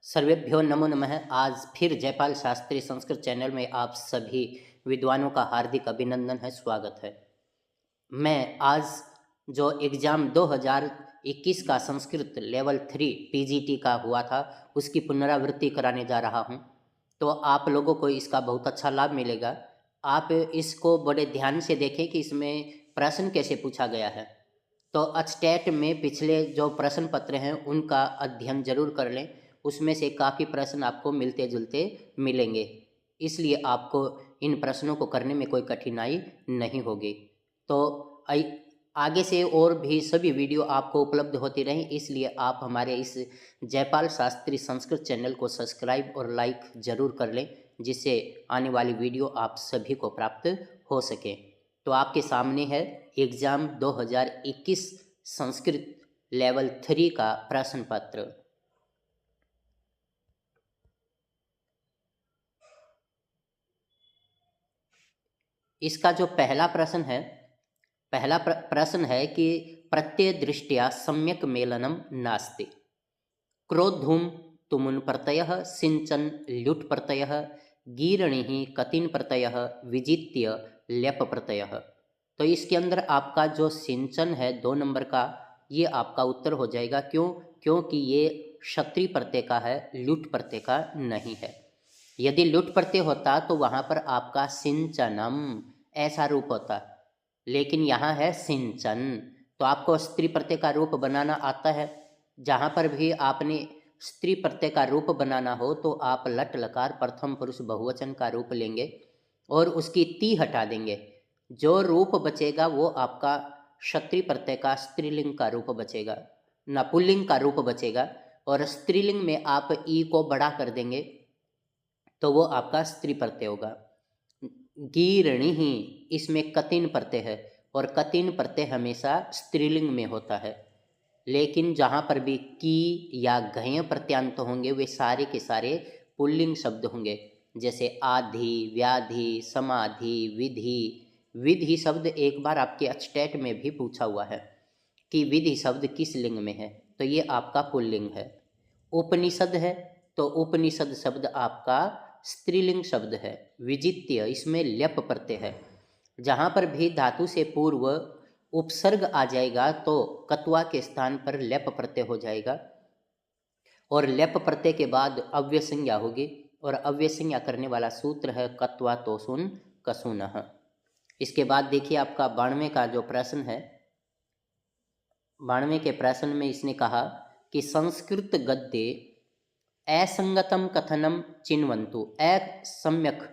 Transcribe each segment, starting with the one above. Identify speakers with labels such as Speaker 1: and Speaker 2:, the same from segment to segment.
Speaker 1: सर्वेभ्यो नमो नमः। आज फिर जयपाल शास्त्री संस्कृत चैनल में आप सभी विद्वानों का हार्दिक अभिनंदन है, स्वागत है। मैं आज जो एग्ज़ाम 2021 का संस्कृत लेवल 3 पीजीटी का हुआ था उसकी पुनरावृत्ति कराने जा रहा हूं, तो आप लोगों को इसका बहुत अच्छा लाभ मिलेगा। आप इसको बड़े ध्यान से देखें कि इसमें प्रश्न कैसे पूछा गया है। तो अचटेट में पिछले जो प्रश्न पत्र हैं उनका अध्ययन जरूर कर लें, उसमें से काफ़ी प्रश्न आपको मिलते जुलते मिलेंगे, इसलिए आपको इन प्रश्नों को करने में कोई कठिनाई नहीं होगी। तो आगे से और भी सभी वीडियो आपको उपलब्ध होती रहें, इसलिए आप हमारे इस जयपाल शास्त्री संस्कृत चैनल को सब्सक्राइब और लाइक ज़रूर कर लें, जिससे आने वाली वीडियो आप सभी को प्राप्त हो सके। तो आपके सामने है एग्ज़ाम 2021 संस्कृत लेवल 3 का प्रश्न पत्र। इसका जो पहला प्रश्न है कि प्रत्यय दृष्टिया सम्यक मेलनम नास्ति। क्रोधूम तुमुन प्रत्यय सिंचन ल्युट प्रत्यय गीरणी कतिन प्रत्यय विजित्य ल्यप प्रत्यय। तो इसके अंदर आपका जो सिंचन है 2 नंबर का, ये आपका उत्तर हो जाएगा। क्योंकि ये क्षत्रिय प्रत्यय का है, ल्युट प्रत्यय का नहीं है। यदि लुट प्रत्यय होता तो वहाँ पर आपका सिंचनम ऐसा रूप होता, लेकिन यहाँ है सिंचन। तो आपको स्त्री प्रत्यय का रूप बनाना आता है। जहाँ पर भी आपने स्त्री प्रत्यय का रूप बनाना हो तो आप लट लकार प्रथम पुरुष बहुवचन का रूप लेंगे और उसकी ती हटा देंगे। जो रूप बचेगा वो आपका क्षत्रिय प्रत्यय का स्त्रीलिंग का रूप बचेगा, ना पुल्लिंग का रूप बचेगा। और स्त्रीलिंग में आप ई को बड़ा कर देंगे तो वो आपका स्त्री प्रत्यय होगा। गीरणी ही इसमें कतिन प्रत्यय है और कतिन प्रत्यय हमेशा स्त्रीलिंग में होता है, लेकिन जहाँ पर भी की या घय प्रत्यांत होंगे वे सारे के सारे पुल्लिंग शब्द होंगे, जैसे आधि, व्याधि, समाधि, विधि। विधि शब्द एक बार आपके अचटेट में भी पूछा हुआ है कि विधि शब्द किस लिंग में है, तो ये आपका पुल्लिंग है। उपनिषद है तो उपनिषद शब्द आपका स्त्रीलिंग शब्द है। विजित्य इसमें ल्यप प्रत्यय है। जहाँ पर भी धातु से पूर्व उपसर्ग आ जाएगा तो कत्वा के स्थान पर ल्यप प्रत्यय हो जाएगा और ल्यप प्रत्यय के बाद अव्यय संज्ञा होगी और अव्यय संज्ञा करने वाला सूत्र है कत्वा तोसुन कसुनः। इसके बाद देखिए आपका 92 का जो प्रश्न है, 92 के प्रश्न में इसने कहा कि संस्कृत गद्ये असंगतम कथनम चिन्वन्तु। असम्यक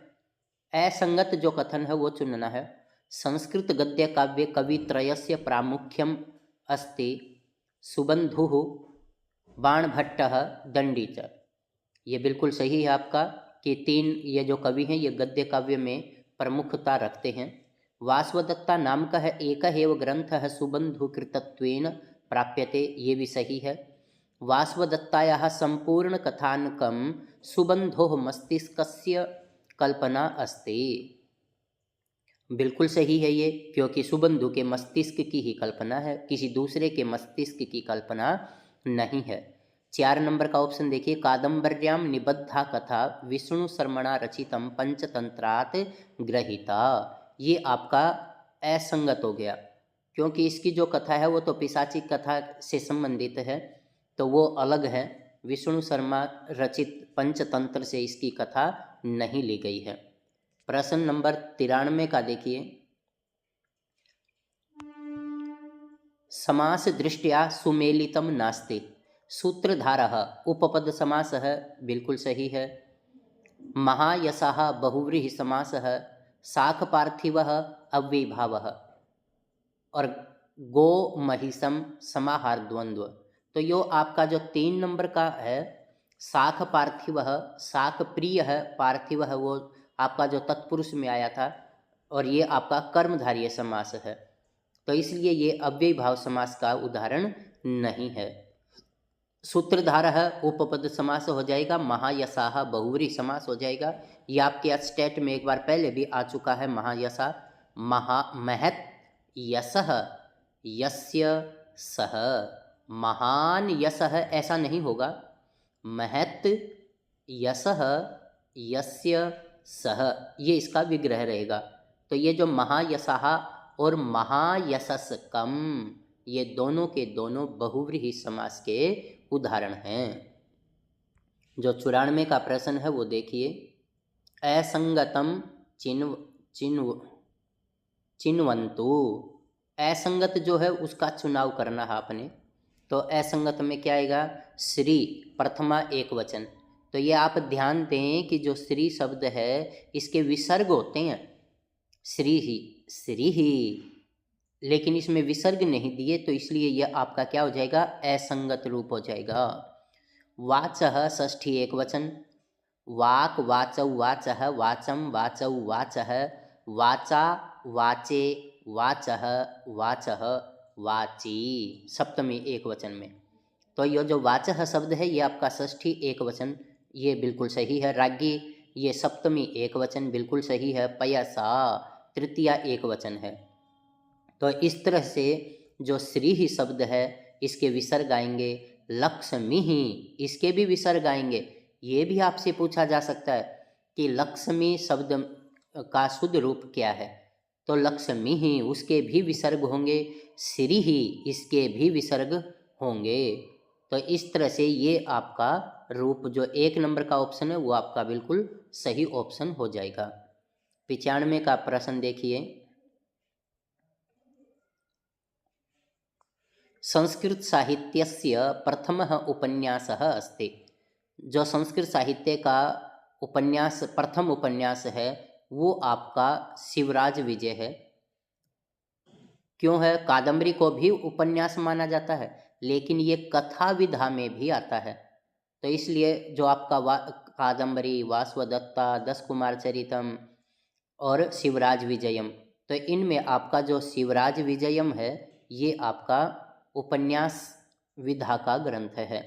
Speaker 1: असंगत जो कथन है वो चुनना है। संस्कृत गद्य काव्य कवित्रयस्य प्रामुख्यम अस्ति सुबंधुः बाणभट्टः दंडी च। ये बिल्कुल सही है आपका कि 3 ये जो कवि हैं ये गद्य काव्य में प्रमुखता रखते हैं। वासवदत्ता नाम का है एक एव ग्रंथ है सुबंधु कृतत्वेन प्राप्यते, ये भी सही है। वासवदत्तायाः संपूर्ण कथानकं सुबंधोः मस्तिष्कस्य कल्पना अस्ति। बिल्कुल सही है ये, क्योंकि सुबंधु के मस्तिष्क की ही कल्पना है, किसी दूसरे के मस्तिष्क की कल्पना नहीं है। 4 नंबर का ऑप्शन देखिए, कादम्बर्याम निबद्धा कथा विष्णु शर्मणा रचितम पंचतंत्रात् ग्रहीता। ये आपका असंगत हो गया, क्योंकि इसकी जो कथा है वो तो पिशाची कथा से संबंधित है, तो वो अलग है। विष्णु शर्मा रचित पंचतंत्र से इसकी कथा नहीं ली गई है। प्रश्न नंबर 93 का देखिए, समास दृष्टिया सुमेलितम नास्ति। सूत्रधारः उपपद समास है, बिल्कुल सही है। महायशः बहुव्रीहि समास है। शाख पार्थिवः अव्ययीभावः और गो महिषम समाहार द्वंद्व। तो यो आपका जो 3 नंबर का है शाख पार्थिव, शाख प्रिय है, पार्थिव है वो आपका जो तत्पुरुष में आया था, और ये आपका कर्मधारय समास है, तो इसलिए ये अव्ययी भाव समास का उदाहरण नहीं है। सूत्रधार है उपपद समास हो जाएगा, महायशाह बहुव्रीहि समास हो जाएगा। ये आपके स्टेट में एक बार पहले भी आ चुका है। महायशा महत यशः यस्य सह महान यशः ऐसा नहीं होगा, महत् यशः यस्य सह, ये इसका विग्रह रहेगा। तो ये जो महायशः और महायशस्कम, ये दोनों के दोनों बहुव्रीहि समास के उदाहरण हैं। जो 94 का प्रश्न है वो देखिए, असंगतम चिन्वन्तु। असंगत जो है उसका चुनाव करना है आपने। तो असंगत में क्या आएगा? श्री, प्रथमा एक वचन। तो ये आप ध्यान दें कि जो श्री शब्द है इसके विसर्ग होते हैं, श्री ही, लेकिन इसमें विसर्ग नहीं दिए, तो इसलिए यह आपका क्या हो जाएगा? असंगत रूप हो जाएगा। वाचः षष्ठी एक वचन, वाक वाचौ वाचः, वाचम वाचौ वाचः, वाचा वाचे, वाचः वाचः, वाची, सप्तमी एक वचन में। तो यह जो वाचः शब्द है ये आपका षष्ठी एक वचन, ये बिल्कुल सही है। राज्ञी, ये सप्तमी एक वचन, बिल्कुल सही है। पयसा, तृतीया एक वचन है। तो इस तरह से जो श्री ही शब्द है इसके विसर्ग आएंगे। लक्ष्मी ही, इसके भी विसर्ग आएंगे। ये भी आपसे पूछा जा सकता है कि लक्ष्मी शब्द का शुद्ध रूप क्या है? तो लक्ष्मी ही, उसके भी विसर्ग होंगे। श्री ही, इसके भी विसर्ग होंगे। तो इस तरह से ये आपका रूप जो एक नंबर का ऑप्शन है वो आपका बिल्कुल सही ऑप्शन हो जाएगा। 95 का प्रश्न देखिए, संस्कृत साहित्यस्य प्रथमः उपन्यासः अस्ति। जो संस्कृत साहित्य का उपन्यास, प्रथम उपन्यास है वो आपका शिवराज विजय है। क्यों है? कादम्बरी को भी उपन्यास माना जाता है, लेकिन ये कथा विधा में भी आता है। तो इसलिए जो आपका कादम्बरी, वासवदत्ता, 10 कुमार चरितम और शिवराज विजयम, तो इनमें आपका जो शिवराज विजयम है ये आपका उपन्यास विधा का ग्रंथ है।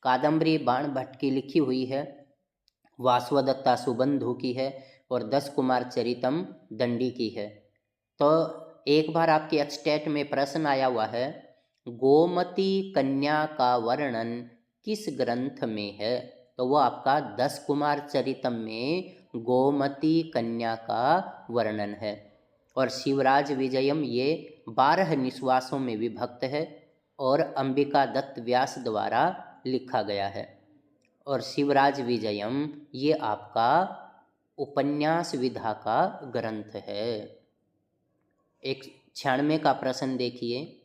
Speaker 1: कादम्बरी बाण भट्ट की लिखी हुई है, वासवदत्ता सुबंधु की है और 10 कुमार चरितम दंडी की है। तो एक बार आपके एचटेट में प्रश्न आया हुआ है, गोमती कन्या का वर्णन किस ग्रंथ में है? तो वो आपका 10 कुमार चरितम में गोमती कन्या का वर्णन है। और शिवराज विजयम ये 12 निश्वासों में विभक्त है और अंबिका दत्त व्यास द्वारा लिखा गया है। और शिवराज विजयम ये आपका उपन्यास विधा का ग्रंथ है। 96 का प्रश्न देखिए,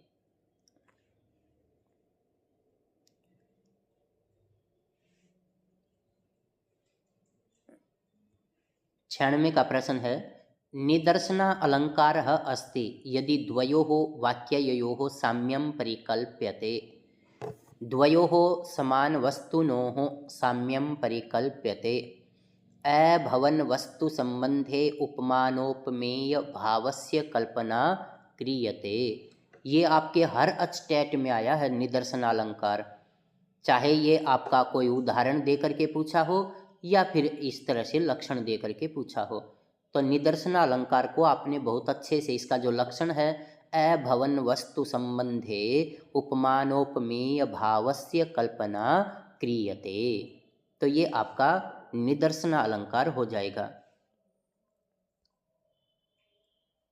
Speaker 1: छियानवे का प्रश्न है, निदर्शना अलंकारः अस्ति यदि द्वयोः वाक्ययोः साम्यं परिकल्प्यते। द्वयोः समान वस्तुनोः साम्यं परिकल्प्यते। अभवन वस्तु संबंधे उपमानोपमेय भावस्य कल्पना क्रियते। ये आपके हर अचटेट में आया है निदर्शन अलंकार, चाहे ये आपका कोई उदाहरण दे करके पूछा हो या फिर इस तरह से लक्षण दे करके पूछा हो। तो निदर्शन अलंकार को आपने बहुत अच्छे से, इसका जो लक्षण है अभवन वस्तु संबंधे उपमानोपमेय भावस्य कल्पना क्रियते, तो ये आपका निदर्शन अलंकार हो जाएगा।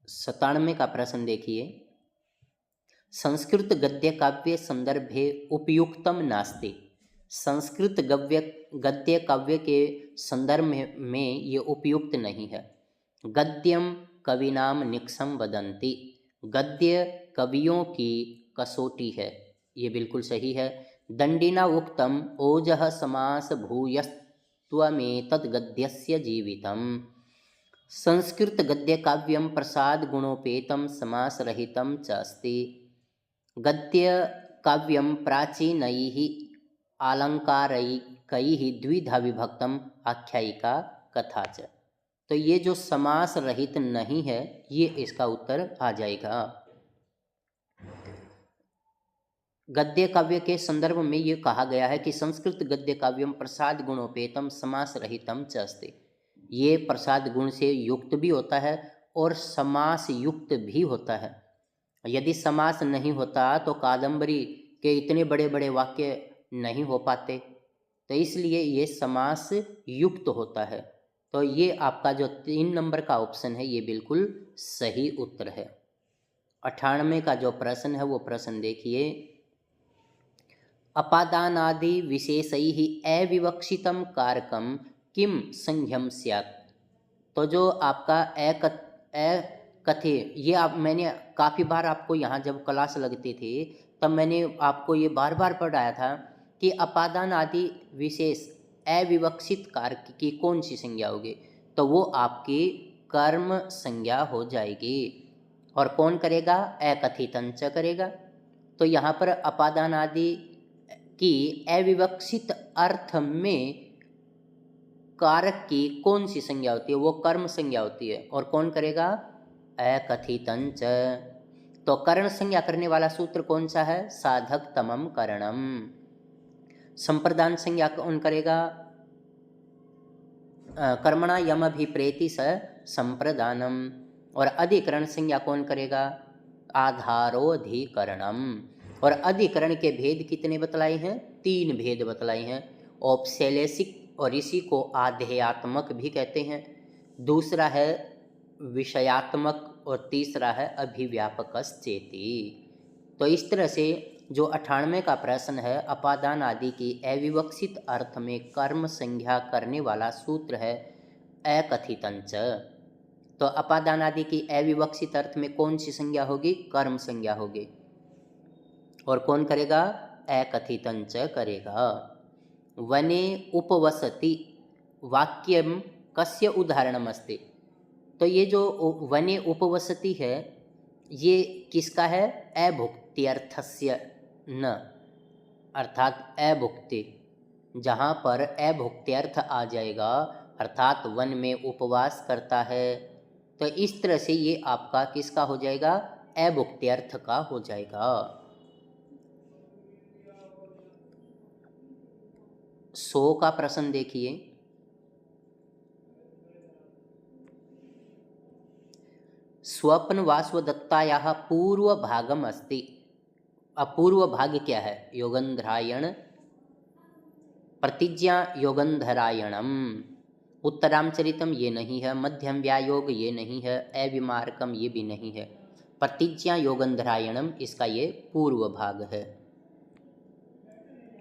Speaker 1: 97 का प्रश्न देखिए, संस्कृत गद्य काव्य संदर्भे उपयुक्तम नास्ति। संस्कृत गद्य काव्य के संदर्भ में ये उपयुक्त नहीं है। गद्यम कविनाम निक्षम वदन्ति, गद्य कवियों की कसौटी है, ये बिल्कुल सही है। दंडिना उक्तम ओजः समास भूयस्त्वमेतद् गद्यस्य जीवितम। संस्कृत गद्य काव्यम प्रसाद गुणोपेतम समास रहितम च अस्ति। गद्य काव्यम प्राचीनैः अलंकारैकैः द्विधा विभक्तम आख्यायिका कथा च। तो ये जो समास रहित नहीं है ये इसका उत्तर आ जाएगा। गद्य काव्य के संदर्भ में ये कहा गया है कि संस्कृत गद्य काव्यम प्रसाद गुणोपेतम समास रहितम च अस्ति। ये प्रसाद गुण से युक्त भी होता है और समास युक्त भी होता है। यदि समास नहीं होता तो कादम्बरी के इतने बड़े बड़े वाक्य नहीं हो पाते। तो इसलिए ये समास युक्त होता है। तो ये आपका जो 3 नंबर का ऑप्शन है ये बिल्कुल सही उत्तर है। 98 का जो प्रश्न है वो प्रश्न देखिए, अपादानादि विशेषैः अविवक्षितं कारकं किम संज्ञं स्यात्। तो जो आपका अकथे, ये आप मैंने काफ़ी बार आपको यहाँ जब क्लास लगती थी तब मैंने आपको ये बार बार पढ़ाया था कि अपादान आदि विशेष अविवक्षित कारक की कौन सी संज्ञा होगी, तो वो आपकी कर्म संज्ञा हो जाएगी। और कौन करेगा? अकथितंच करेगा। तो यहाँ पर अपादान आदि की अविवक्षित अर्थ में कारक की कौन सी संज्ञा होती है? वो कर्म संज्ञा होती है। और कौन करेगा? अकथितंच। तो करण संज्ञा करने वाला सूत्र कौन सा है? साधक तमम करणम। संप्रदान संज्ञा कौन करेगा? कर्मणा यम अभिप्रेति स संप्रदानम। और अधिकरण संज्ञा कौन करेगा? आधारोधिकरणम। और अधिकरण के भेद कितने बतलाए हैं? 3 भेद बतलाए हैं। औपसेलेसिक, और इसी को आधेयात्मक भी कहते हैं। दूसरा है विषयात्मक, और तीसरा है अभिव्यापकश्चेति। तो इस तरह से जो 98 का प्रश्न है, अपादान आदि की अविवक्षित अर्थ में कर्म संज्ञा करने वाला सूत्र है अकथितंच। तो अपादान आदि की अविवक्षित अर्थ में कौन सी संज्ञा होगी? कर्म संज्ञा होगी। और कौन करेगा? अकथितंच करेगा। वने उपवसति वाक्यम कस्य उदाहरणमस्ति। तो ये जो वने उपवसति है ये किसका है? अभुक्त्यर्थस्य न, अर्थात अभुक्ति। जहाँ पर अभुक्त्यर्थ आ जाएगा अर्थात वन में उपवास करता है, तो इस तरह से ये आपका किसका हो जाएगा? अभुक्त्यर्थ का हो जाएगा। 100 का प्रश्न देखिए, स्वप्न वास्वदत्तायाः पूर्व भागम अस्ति। अपूर्व भाग क्या है? योगंधरायण प्रतिज्ञा योगंधरायणम। उत्तरामचरितम ये नहीं है, मध्यम व्यायोग ये नहीं है, अविमार्कम ये भी नहीं है। प्रतिज्ञा योगंधरायणम इसका ये पूर्व भाग है।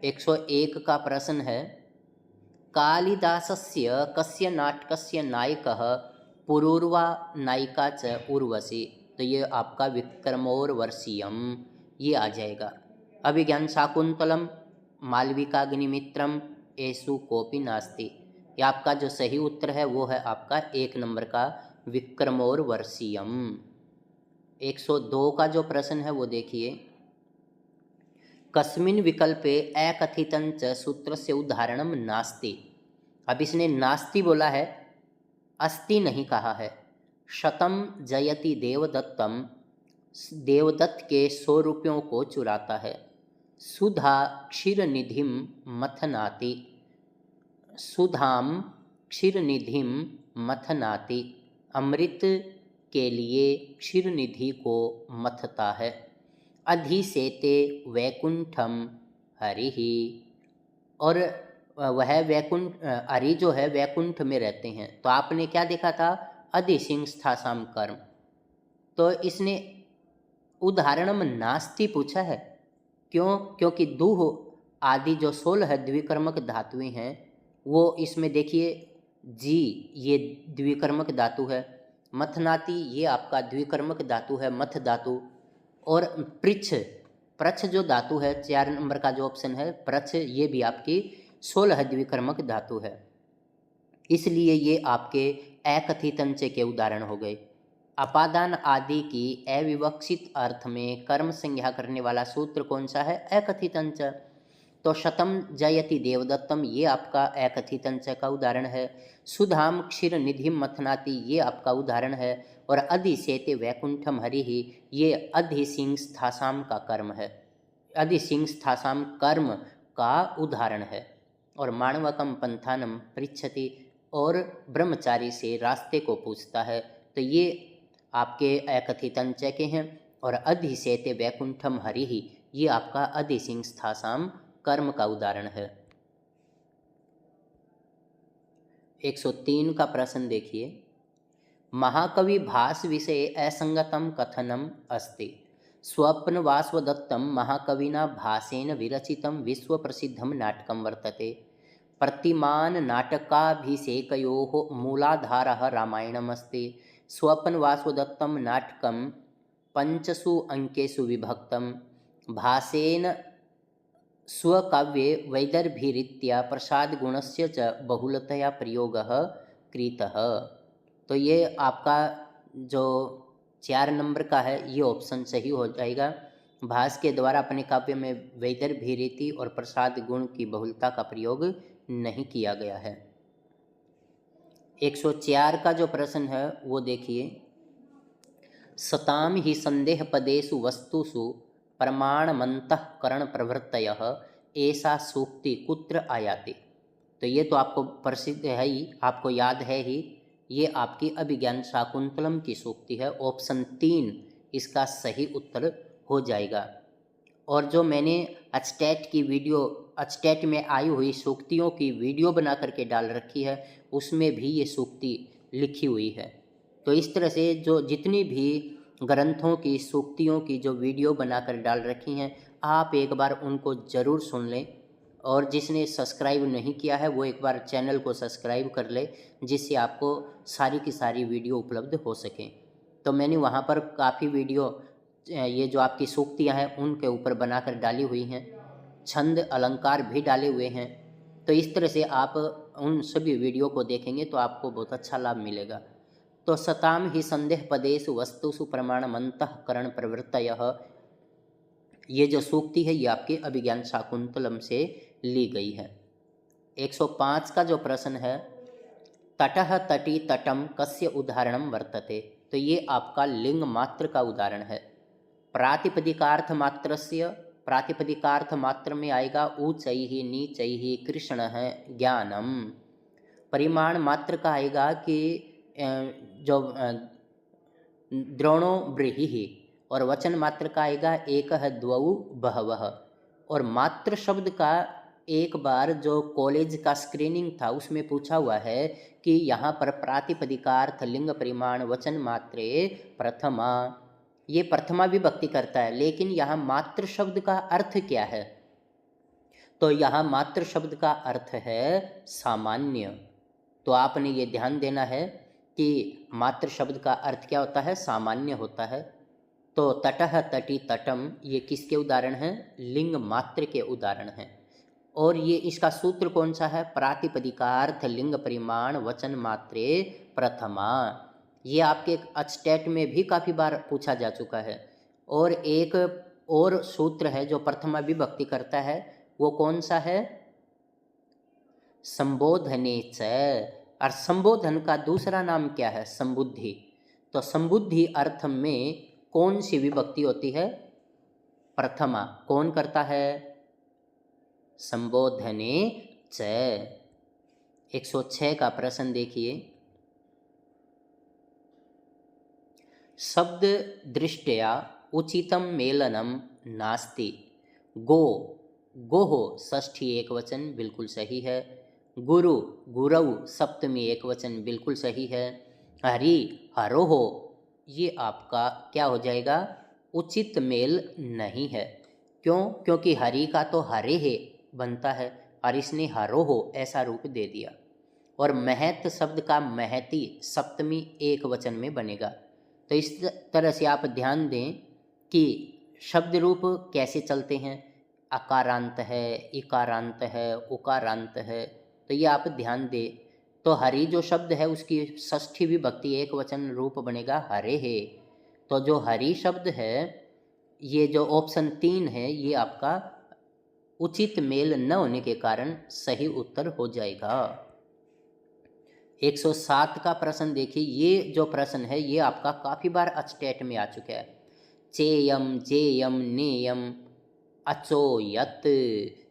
Speaker 1: 101 का प्रश्न है, कालिदासस्य कस्य नाटकस्य नायकः पुरूर्वा नायिका च उर्वशी। तो ये आपका विक्रमोर्वशीयम ये आ जाएगा। अभिज्ञान शाकुंतलम मालविकाग्निमित्रम एषु कोपि नास्ति। ये आपका जो सही उत्तर है वो है आपका 1 नंबर का विक्रमोर्वशीयम। 102 का जो प्रश्न है वो देखिए, कस्मिन् विकल्पे अकथितंच सूत्रस्य उदाहरणम नास्ति। अब इसने नास्ति बोला है, अस्ति नहीं कहा है। शतम जयति देवदत्तम, देवदत्त के 100 रुपयों को चुराता है। सुधा क्षीरनिधिम मथनाति, सुधाम क्षीरनिधिम मथनाति, अमृत के लिए क्षीरनिधि को मथता है। अधिसेते वैकुंठम हरिहि, और वह वैकुंठ हरि जो है वैकुंठ में रहते हैं। तो आपने क्या देखा था? अधिसिंस्थासाम कर्म। तो इसने उदाहरणम नास्ति पूछा है। क्यों? क्योंकि दुह आदि जो 16 द्विकर्मक धातुएं हैं वो इसमें देखिए, जी ये द्विकर्मक धातु है, मथनाति ये आपका द्विकर्मक धातु है, मथ धातु। और पृच्छ, प्रच्छ जो धातु है 4 नंबर का जो ऑप्शन है प्रच्छ, ये भी आपकी 16 द्विकर्मक धातु है। इसलिए ये आपके अकथितंच के उदाहरण हो गए। अपादान आदि की अविवक्षित अर्थ में कर्म संज्ञा करने वाला सूत्र कौन सा है? अकथितंच। तो शतम जयति देवदत्तम ये आपका अकथितंच का उदाहरण है। सुधाम क्षीर निधिम मथनाति ये आपका उदाहरण है। और अधिसेते वैकुंठम हरिहि ये अधिसिंस्थासाम का कर्म है, अधिसिंस्थासाम कर्म का उदाहरण है। और माणवकम पंथानम पृच्छति, और ब्रह्मचारी से रास्ते को पूछता है। तो ये आपके अकथितंच के हैं। और अधिसेते वैकुंठम हरिहि ये आपका अधिसिंस्थासाम कर्म का उदाहरण है। 103 का प्रश्न देखिए। महाकवि भास विषये असंगतं कथनम् अस्ति। स्वप्नवासवदत्तं महाकविना भासेन विरचितं विश्वप्रसिद्धं नाटकं वर्तते। प्रतिमान नाटकाभिषेकयोः मूलाधारः रामायणमस्ति। स्वप्नवासवदत्तं नाटकं पञ्चसु अंकेषु विभक्तं। भासेन स्वकाव्ये वैदर्भीरीत्या प्रसादगुणस्य च बहुलतया प्रयोगः कृतः। तो ये आपका जो 4 नंबर का है ये ऑप्शन सही हो जाएगा। भास के द्वारा अपने काव्य में वैदर्भी रीति और प्रसाद गुण की बहुलता का प्रयोग नहीं किया गया है। 104 का जो प्रश्न है वो देखिए। सताम ही संदेह पदेषु वस्तुषु प्रमाणमन्तःकरण प्रवृत्तयः ऐसा सूक्ति कुत्र आयाति। तो ये तो आपको प्रसिद्ध है ही, आपको याद है ही। ये आपकी अभिज्ञान शाकुंतलम की सूक्ति है। ऑप्शन 3 इसका सही उत्तर हो जाएगा। और जो मैंने अचटेट में आई हुई सूक्तियों की वीडियो बना करके डाल रखी है उसमें भी ये सूक्ति लिखी हुई है। तो इस तरह से जो जितनी भी ग्रंथों की सूक्तियों की जो वीडियो बनाकर डाल रखी हैं आप एक बार उनको ज़रूर सुन लें। और जिसने सब्सक्राइब नहीं किया है वो एक बार चैनल को सब्सक्राइब कर ले, जिससे आपको सारी की सारी वीडियो उपलब्ध हो सकें। तो मैंने वहाँ पर काफ़ी वीडियो ये जो आपकी सूक्तियाँ हैं उनके ऊपर बनाकर डाली हुई हैं, छंद अलंकार भी डाले हुए हैं। तो इस तरह से आप उन सभी वीडियो को देखेंगे तो आपको बहुत अच्छा लाभ मिलेगा। तो सताम ही संदेह पदेषु वस्तुषु प्रमाणमन्तःकरण प्रवृत्तयः, ये जो सूक्ति है ये आपके अभिज्ञान शाकुंतलम से ली गई है। 105 का जो प्रश्न है, तटः तटी तटम कस्य उदाहरणम वर्तते। तो ये आपका लिंग मात्र का उदाहरण है। प्रातिपदिकार्थ मात्र में आएगा ऊचैः नीचैः कृष्णः ज्ञानम। परिमाण मात्र का आएगा कि जो द्रोणो ब्रीहि। और वचन मात्र का आएगा एकः द्वौ बहवः। और मात्र शब्द का एक बार जो कॉलेज का स्क्रीनिंग था उसमें पूछा हुआ है कि यहाँ पर प्रातिपदिकार्थ लिंग परिमाण वचन मात्रे प्रथमा, ये प्रथमा विभक्ति करता है, लेकिन यहाँ मात्र शब्द का अर्थ क्या है। तो यहाँ मात्र शब्द का अर्थ है सामान्य। तो आपने ये ध्यान देना है कि मात्र शब्द का अर्थ क्या होता है, सामान्य होता है। तो तटः तटी तटम ये किसके उदाहरण हैं, लिंग मात्र के उदाहरण हैं। और ये इसका सूत्र कौन सा है, प्रातिपदिकार्थ लिंग परिमाण वचन मात्रे प्रथमा। ये आपके अचटेट में भी काफ़ी बार पूछा जा चुका है। और एक और सूत्र है जो प्रथमा विभक्ति करता है, वो कौन सा है, संबोधने च। और संबोधन का दूसरा नाम क्या है, संबुद्धि। तो संबुद्धि अर्थ में कौन सी विभक्ति होती है, प्रथमा। कौन करता है, संबोधने च। 106 का प्रश्न देखिए। शब्द दृष्टया उचितम मेलनम नास्ति। गोः षष्ठी एक वचन बिल्कुल सही है। गुरु गुरौ सप्तमी एक वचन बिल्कुल सही है। हरि हरोः ये आपका क्या हो जाएगा, उचित मेल नहीं है। क्यों, क्योंकि हरि का तो हरे है बनता है और इसने हरोः ऐसा रूप दे दिया। और महत शब्द का महती सप्तमी एक वचन में बनेगा। तो इस तरह से आप ध्यान दें कि शब्द रूप कैसे चलते हैं, अकारांत है, इकारांत है, उकारांत है। तो ये आप ध्यान दें। तो हरि जो शब्द है उसकी षष्ठी विभक्ति एक वचन रूप बनेगा हरे है। तो जो हरि शब्द है ये जो ऑप्शन 3 है ये आपका उचित मेल न होने के कारण सही उत्तर हो जाएगा। 107 का प्रश्न देखिए। ये जो प्रश्न है ये आपका काफ़ी बार अचटेट में आ चुका है। चेयम जेयम नेयम अचोयत।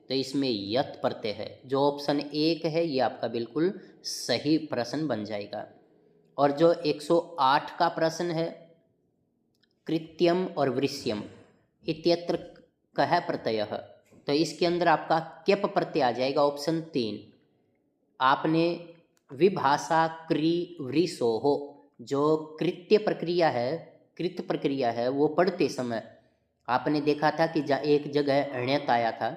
Speaker 1: तो इसमें यत प्रत्यय है। जो ऑप्शन 1 है ये आपका बिल्कुल सही प्रश्न बन जाएगा। और जो 108 का प्रश्न है, कृत्यम और वृष्यम इत्यत्र कह प्रत्ययः। तो इसके अंदर आपका क्यप प्रत्यय आ जाएगा ऑप्शन 3। आपने विभाषा क्री वृषोहो, जो कृत्य प्रक्रिया है, कृत प्रक्रिया है, वो पढ़ते समय आपने देखा था कि एक जगह अण्यत आया था।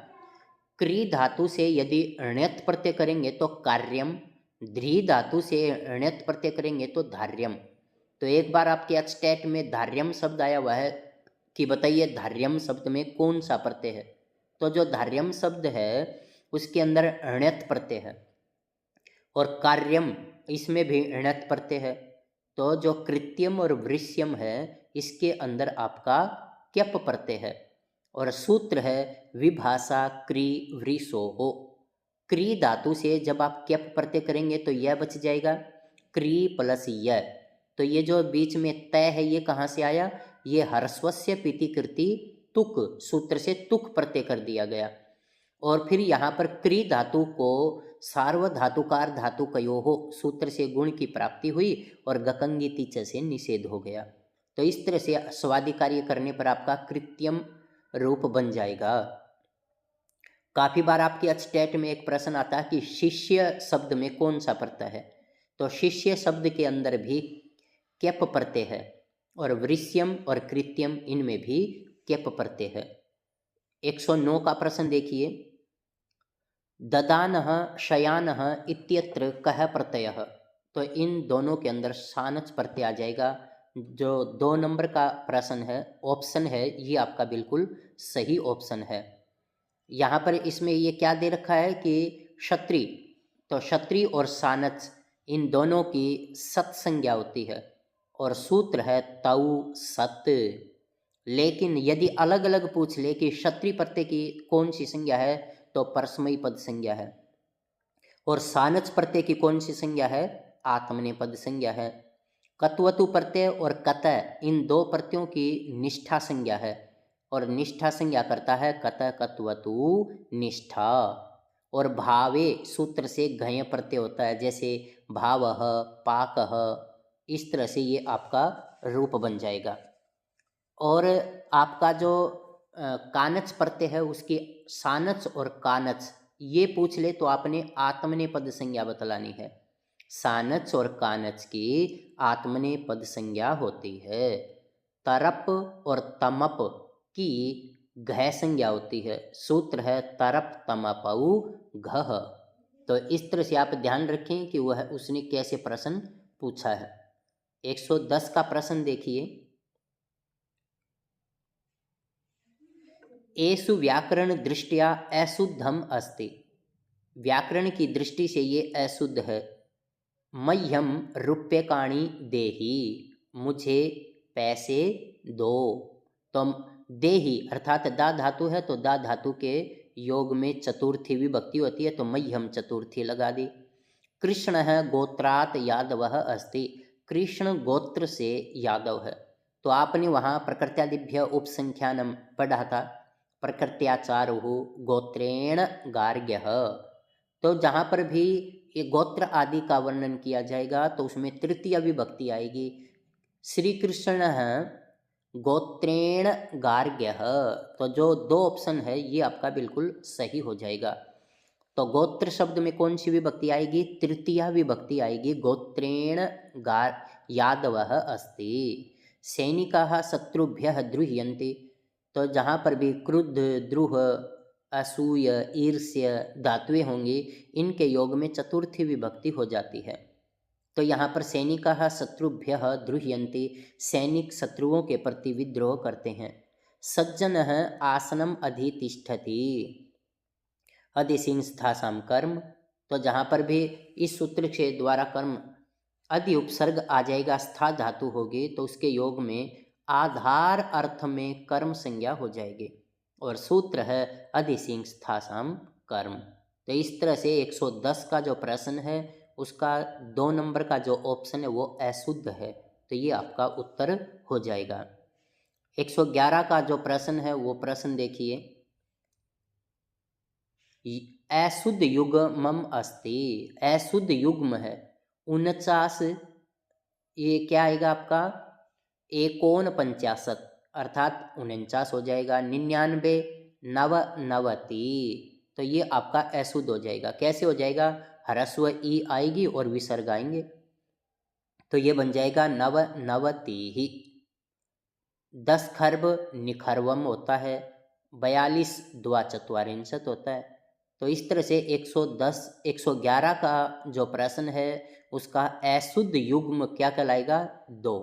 Speaker 1: क्री धातु से यदि अण्यत प्रत्यय करेंगे तो कार्यम, ध्री धातु से अण्यत प्रत्यय करेंगे तो धार्यम। तो एक बार आपके एचटेट में धार्यम शब्द आया हुआ है कि बताइए धार्यम शब्द में कौन सा प्रत्यय है। तो जो धार्यम शब्द है उसके अंदर अण्यत प्रत्यय है, और कार्यम इसमें भी अण्यत प्रत्यय है। तो जो कृत्यम और वृष्यम है इसके अंदर आपका क्यप प्रत्यय है, और सूत्र है विभाषा क्री वृषोहो। क्री धातु से जब आप क्यप प्रत्यय करेंगे तो यह बच जाएगा, क्री प्लस य। तो ये जो बीच में तय है ये कहाँ से आया, ये हर्स्वस्य पीतिकृति तुक सूत्र से तुक प्रत्यय कर दिया गया। और फिर यहाँ पर क्री धातु को सार्वधातुकार धातु कयोहो सूत्र से गुण की प्राप्ति हुई और गकंगी तीच से निषेध हो गया। तो इस तरह से स्वादि कार्य करने पर आपका कृत्यम रूप बन जाएगा। काफ़ी बार आपके एचटेट में एक प्रश्न आता है कि शिष्य शब्द में कौन सा प्रत्यय है। तो शिष्य शब्द के अंदर भी क्यप प्रत्यय है, और वृष्यम और कृत्यम इनमें भी क्यप प्रत्यय है। 109 का प्रश्न देखिए, ददानः शयानः इत्यत्र कः प्रत्ययः। तो इन दोनों के अंदर सानच प्रत्यय आ जाएगा। जो 2 नंबर का प्रश्न है, ऑप्शन है, ये आपका बिल्कुल सही ऑप्शन है। यहाँ पर इसमें ये क्या दे रखा है कि क्षत्रि, तो क्षत्रि और सानच इन दोनों की सत संज्ञा होती है, और सूत्र है तऊ सत। लेकिन यदि अलग अलग पूछ ले कि क्षत्रि प्रत्यय की कौन सी संज्ञा है, तो परस्मयी पद संज्ञा है, और सानच प्रत्यय की कौन सी संज्ञा है, आत्मनेपद संज्ञा है। कत्वतु प्रत्यय और कत इन दो प्रत्ययों की निष्ठा संज्ञा है, और निष्ठा संज्ञा करता है कत कत्वतु निष्ठा। और भावे सूत्र से घय प्रत्यय होता है, जैसे भावः पाकः, इस तरह से ये आपका रूप बन जाएगा। और आपका जो कानच प्रत्यय है उसकी सानच और कानच ये पूछ ले तो आपने आत्मनेपद संज्ञा बतलानी है। सानच और कानच की आत्मनेपद संज्ञा होती है। तरप और तमप की घ संज्ञा होती है, सूत्र है तरप तमपऊ घ। तो इस तरह से आप ध्यान रखें कि वह उसने कैसे प्रश्न पूछा है। 110 का प्रश्न देखिए, एषु व्याकरण दृष्टिया अशुद्धम अस्ति। व्याकरण की दृष्टि से ये अशुद्ध है। मह्यम रूप्यकाणि देहि, मुझे पैसे दो। तो देहि अर्थात दा धातु है, तो दा धातु के योग में चतुर्थी विभक्ति होती है, तो मह्यम चतुर्थी लगा दी। कृष्ण है गोत्रात यादव अस्ति, कृष्ण गोत्र से यादव है। तो आपने वहाँ प्रकृत्यादिभ्य उपसंख्यानम पढ़ा था, प्रकृत्याचारुः गोत्रेण गार्ग्यः। तो जहाँ पर भी ये गोत्र आदि का वर्णन किया जाएगा तो उसमें तृतीय विभक्ति आएगी। श्री कृष्ण गोत्रेण गार्ग्यः, तो जो 2 ऑप्शन है ये आपका बिल्कुल सही हो जाएगा। तो गोत्र शब्द में कौन सी विभक्ति आएगी, तृतीय विभक्ति आएगी। गोत्रेण यादवः अस्ति। सैनिकाः शत्रुभ्यः द्रुह्यन्ति, तो जहाँ पर भी क्रुद्ध द्रुह असूय ईर्ष्य धातुएं होंगी इनके योग में चतुर्थी विभक्ति हो जाती है। तो यहाँ पर सैनिकाः शत्रुभ्यः द्रुह्यन्ति, सैनिक शत्रुओं के प्रति विद्रोह करते हैं। सज्जनः आसनम अधितिष्ठति, अधिसिंस्थासाम कर्म, तो जहाँ पर भी इस सूत्र के द्वारा कर्म अधि उपसर्ग आ जाएगा, स्था धातु होगी, तो उसके योग में आधार अर्थ में कर्म संज्ञा हो जाएगी, और सूत्र है अधिसिंस्थासाम कर्म। तो इस तरह से 110 का जो प्रश्न है उसका 2 नंबर का जो ऑप्शन है वो अशुद्ध है, तो ये आपका उत्तर हो जाएगा। 111 का जो प्रश्न है वो प्रश्न देखिए, अशुद्ध युग्मम अस्ति, अशुद्ध युग्म है 49, ये क्या आएगा आपका 49 अर्थात 49 हो जाएगा। 99 नवनवति, तो ये आपका अशुद्ध हो जाएगा। कैसे हो जाएगा, ह्रस्व ई आएगी और विसर्ग आएंगे, तो ये बन जाएगा नव नवतिः। 10 खर्ब निखर्वम होता है, 42 द्वा चत्वारिंशत् होता है। तो इस तरह से 110 111 का जो प्रश्न है उसका अशुद्ध युग्म क्या कहलाएगा? 2।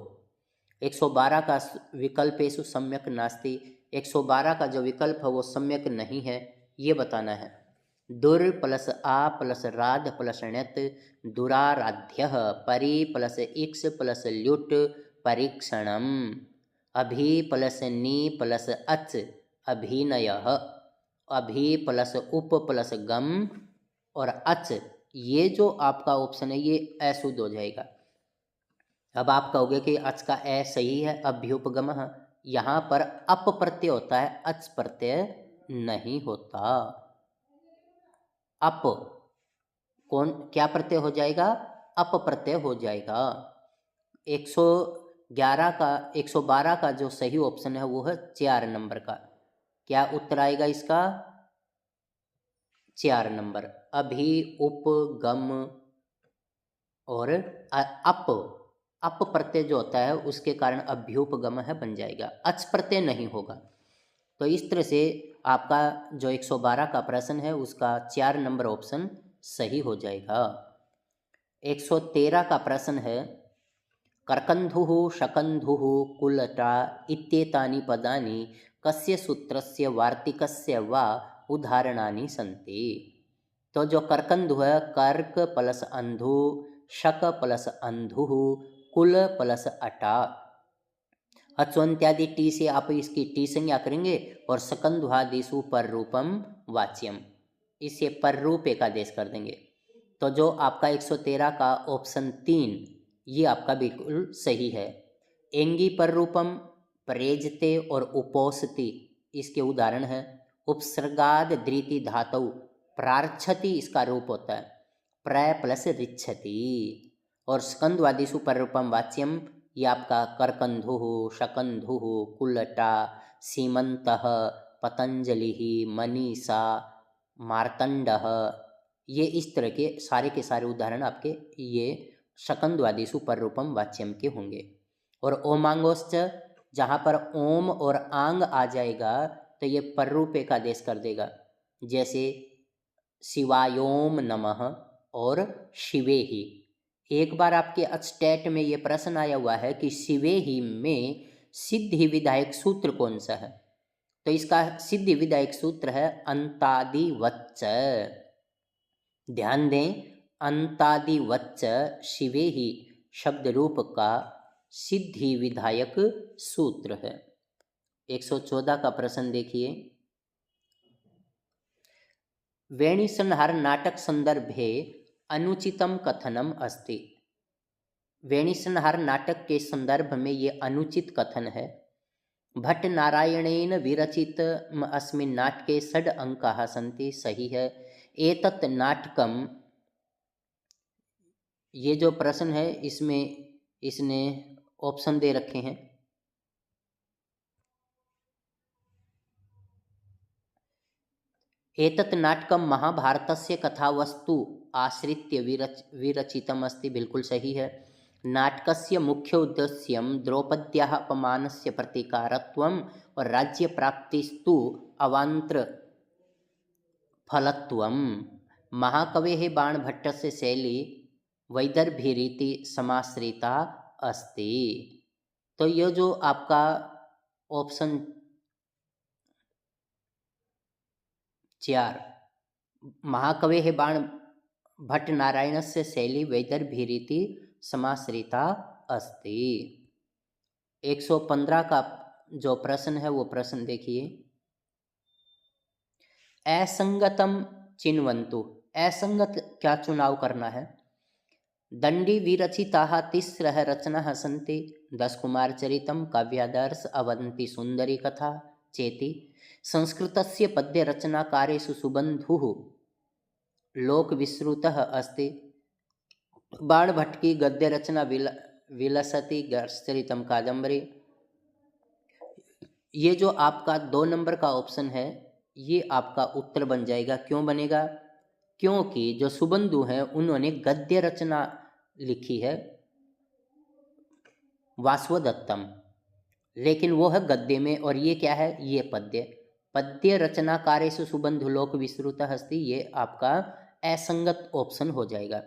Speaker 1: 112 का विकल्पेषु सम्यक नास्ति, 112 का जो विकल्प है वो सम्यक नहीं है, ये बताना है। दुर प्लस आ प्लस राध प्लस ण्यत दुराराध्यः, परि प्लस इक्स प्लस ल्युट परीक्षणम, अभि प्लस नी प्लस अच अभिनयः, अभि प्लस उप प्लस गम और अच, ये जो आपका ऑप्शन है ये अशुद्ध हो जाएगा। अब आप कहोगे कि अच का ए सही है, अभ्युपगम, यहाँ पर अप प्रत्यय होता है, अच प्रत्यय नहीं होता। अप कौन क्या प्रत्यय हो जाएगा? अप प्रत्यय हो जाएगा। 111 का 112 का जो सही ऑप्शन है वो है 4 नंबर का। क्या उत्तर आएगा इसका? 4 नंबर, अभि उपगम और अप प्रत्यय जो होता है उसके कारण अभ्युपगम है बन जाएगा, अच प्रत्यय नहीं होगा। तो इस तरह से आपका जो 112 का प्रश्न है उसका 4 नंबर ऑप्शन सही हो जाएगा। 113 का प्रश्न है, कर्कन्धुः शकन्धुः कुलटा इत्येतानि पदानि कस्य सूत्रस्य वार्तिकस्य वा उदाहरणानि सन्ति। तो जो कर्कन्धु है, कर्क प्लस अंधु, शक प्लस अंधुः, कुल प्लस अटा, अच्वन्त्यादि टी से आप इसकी टी संज्ञा करेंगे और सकंधुआदिषु पर रूपम वाच्यम, इसे पर रूप एक आदेश कर देंगे। तो जो आपका 113 का ऑप्शन 3 ये आपका बिल्कुल सही है। एंगी पर रूपम, प्रेजते और उपोसति इसके उदाहरण है। उपसर्गाद धृति धातु प्रार्छति इसका रूप होता है, प्र प्लस रिच्छति। और स्कंदवादिषु पर रूपम वाच्यम ये आपका करकंधुः, शकंधुः, कुलटा, सीमंतः, पतंजलिः, मनीषा, मार्तंडः, ये इस तरह के सारे उदाहरण आपके ये शकंदवादिषु पर रूपम वाच्यम के होंगे। और ओमांगोश्च, जहाँ पर ओम और आंग आ जाएगा तो ये पर रूप एक आदेश कर देगा, जैसे शिवायोम नमः और शिवे ही। एक बार आपके अस्टेट में ये प्रश्न आया हुआ है कि शिवे ही में सिद्धि विधायक सूत्र कौन सा है, तो इसका सिद्धि विधायक सूत्र है अंतादिवच्च। ध्यान दें, अंतादिवच्च शिवे ही शब्द रूप का सिद्धि विधायक सूत्र है। 114 का प्रश्न देखिए, वेणीसंहार नाटक संदर्भे अनुचितम कथनम अस्ति। वेणीसंहार नाटक के संदर्भ में ये अनुचित कथन है। भट्ट नारायणेन विरचित अस्मिन् नाटके 6 अंकाः सन्ति, सही है। एतत् नाटकम, ये जो प्रश्न है इसमें इसने ऑप्शन दे रखे हैं। एतत् नाटकम महाभारतस्य कथावस्तु आश्रित्य विरचितम् अस्ति, बिल्कुल सही है। नाटकस्य मुख्य उद्देश्यं द्रौपद्याः अपमानस्य प्रतीकारत्वम् और राज्य प्राप्तिस्तु अवान्तर फलत्वम्। महाकवेः बाणभट्टस्य शैली वैदर्भीरीति समाश्रिता अस्ति। तो ये जो आपका ऑप्शन 4 महाकवेः बाणभट्ट नारायणस्य शैली वैदर्भीरीति समाश्रिता अस्ति। 115 का जो प्रश्न है वो प्रश्न देखिए, असंगतम चिन्वन्तु, असंगत क्या चुनाव करना है। दंडी विरचिताः 3 रचनाः सन्ति, 10 कुमारचरितं, काव्यादर्श, अवंती सुंदरी कथा चेति। संस्कृतस्य पद्यरचनाकारेषु सुबन्धुः लोकविश्रुतः अस्ति। बाणभट्ट की गद्य रचना विलसति गर्भचरितम कादम्बरी। ये जो आपका 2 नंबर का ऑप्शन है ये आपका उत्तर बन जाएगा। क्यों बनेगा? क्योंकि जो सुबंधु हैं उन्होंने गद्य रचना लिखी है वासवदत्तम, लेकिन वो है गद्य में, और ये क्या है, ये पद्य। पद्य रचनाकारेषु सुबंधु लोक विश्रुतः अस्ति, ये आपका असंगत ऑप्शन हो जाएगा,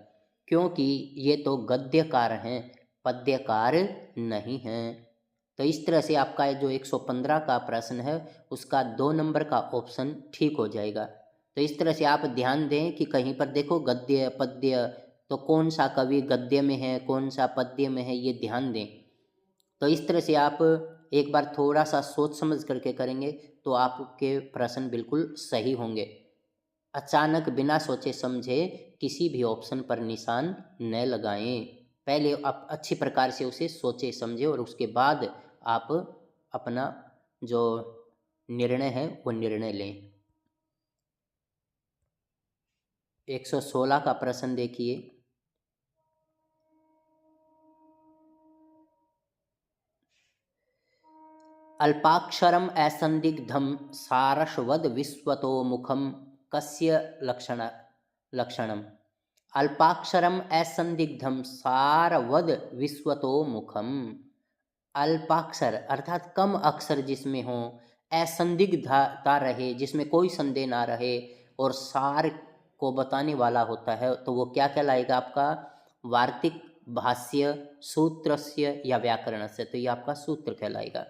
Speaker 1: क्योंकि ये तो गद्यकार हैं, पद्यकार नहीं हैं। तो इस तरह से आपका जो 115 का प्रश्न है उसका 2 नंबर का ऑप्शन ठीक हो जाएगा। तो इस तरह से आप ध्यान दें कि कहीं पर देखो गद्य पद्य, तो कौन सा कवि गद्य में है कौन सा पद्य में है, ये ध्यान दें। तो इस तरह से आप एक बार थोड़ा सा सोच समझ करके करेंगे तो आपके प्रश्न बिल्कुल सही होंगे। अचानक बिना सोचे समझे किसी भी ऑप्शन पर निशान न लगाएं, पहले आप अच्छी प्रकार से उसे सोचे समझे और उसके बाद आप अपना जो निर्णय है वो निर्णय लें। 116 का प्रश्न देखिए। अल्पाक्षरम असंदिग्धम सारस्वत विश्वतोमुखम कस्य लक्षणम। अल्पाक्षरम असंदिग्धम सारवद विश्वतोमुखम। अल्पाक्षर अर्थात कम अक्षर जिसमें हो, असंदिग्धता रहे, जिसमें कोई संदेह ना रहे, और सार को बताने वाला होता है, तो वो क्या कहलाएगा आपका, वार्तिक, भाष्य, सूत्रस्य या व्याकरणस्य, तो ये आपका सूत्र कहलाएगा।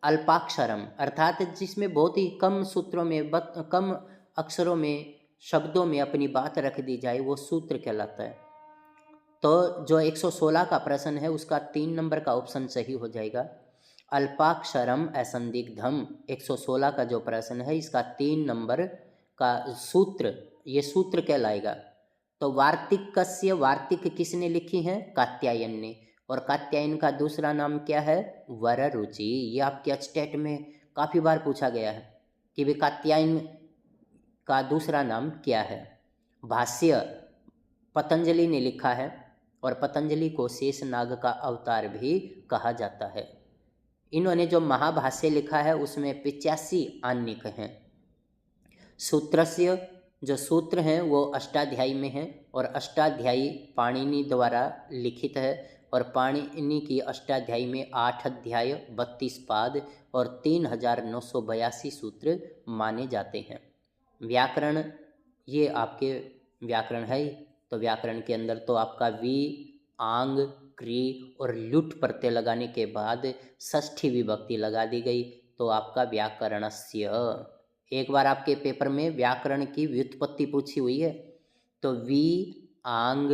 Speaker 1: अल्पाक्षरम अर्थात जिसमें बहुत ही कम सूत्रों में कम अक्षरों में शब्दों में अपनी बात रख दी जाए, वो सूत्र कहलाता है। तो जो 116 का प्रश्न है उसका 3 नंबर का ऑप्शन सही हो जाएगा। अल्पाक्षरम असंदिग्धम 116 का जो प्रश्न है इसका 3 नंबर का सूत्र, ये सूत्र कहलाएगा। तो वार्तिकस्य, वार्तिक किसने लिखी है, कात्यायन ने, और कात्यायन का दूसरा नाम क्या है, वररुचि। ये आपके स्टेट में काफ़ी बार पूछा गया है कि वे कात्यायन का दूसरा नाम क्या है। भाष्य पतंजलि ने लिखा है, और पतंजलि को शेषनाग का अवतार भी कहा जाता है। इन्होंने जो महाभाष्य लिखा है उसमें 85 आन्निक हैं। सूत्रस्य जो सूत्र हैं वो अष्टाध्यायी में हैं, और अष्टाध्यायी पाणिनि द्वारा लिखित है, और पाणिनि की अष्टाध्यायी में 8 अध्याय 32 पाद और 3982 सूत्र माने जाते हैं। व्याकरण, ये आपके व्याकरण है, तो व्याकरण के अंदर तो आपका वी, आंग, क्री और लुट प्रत्यय लगाने के बाद षष्ठी विभक्ति लगा दी गई, तो आपका व्याकरणस्य। एक बार आपके पेपर में व्याकरण की व्युत्पत्ति पूछी हुई है, तो वी, आंग,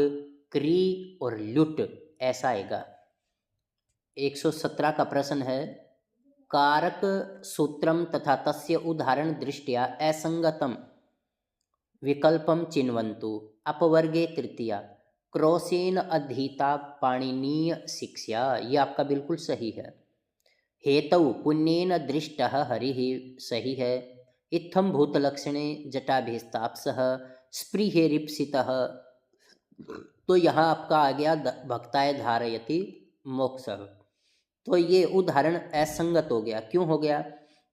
Speaker 1: क्री और लुट ऐसा आएगा। 117 का प्रश्न है, कारक सूत्रम तथा तस्य उदाहरण दृष्टिया असंगतम विकल्पम चिन्वन्तु। अपवर्गे तृतीया क्रोसेन अधीता पाणिनीय शिक्षा, ये आपका बिल्कुल सही है। हेतौ पुण्येन दृष्टः हरिः, सही है। इत्थम भूतलक्षणे जटाभिस्ताप्सः स्पृहे रिप्सितः, तो यहाँ आपका आ गया भक्ताय धारयति मोक्षः। तो ये उदाहरण असंगत हो गया। क्यों हो गया,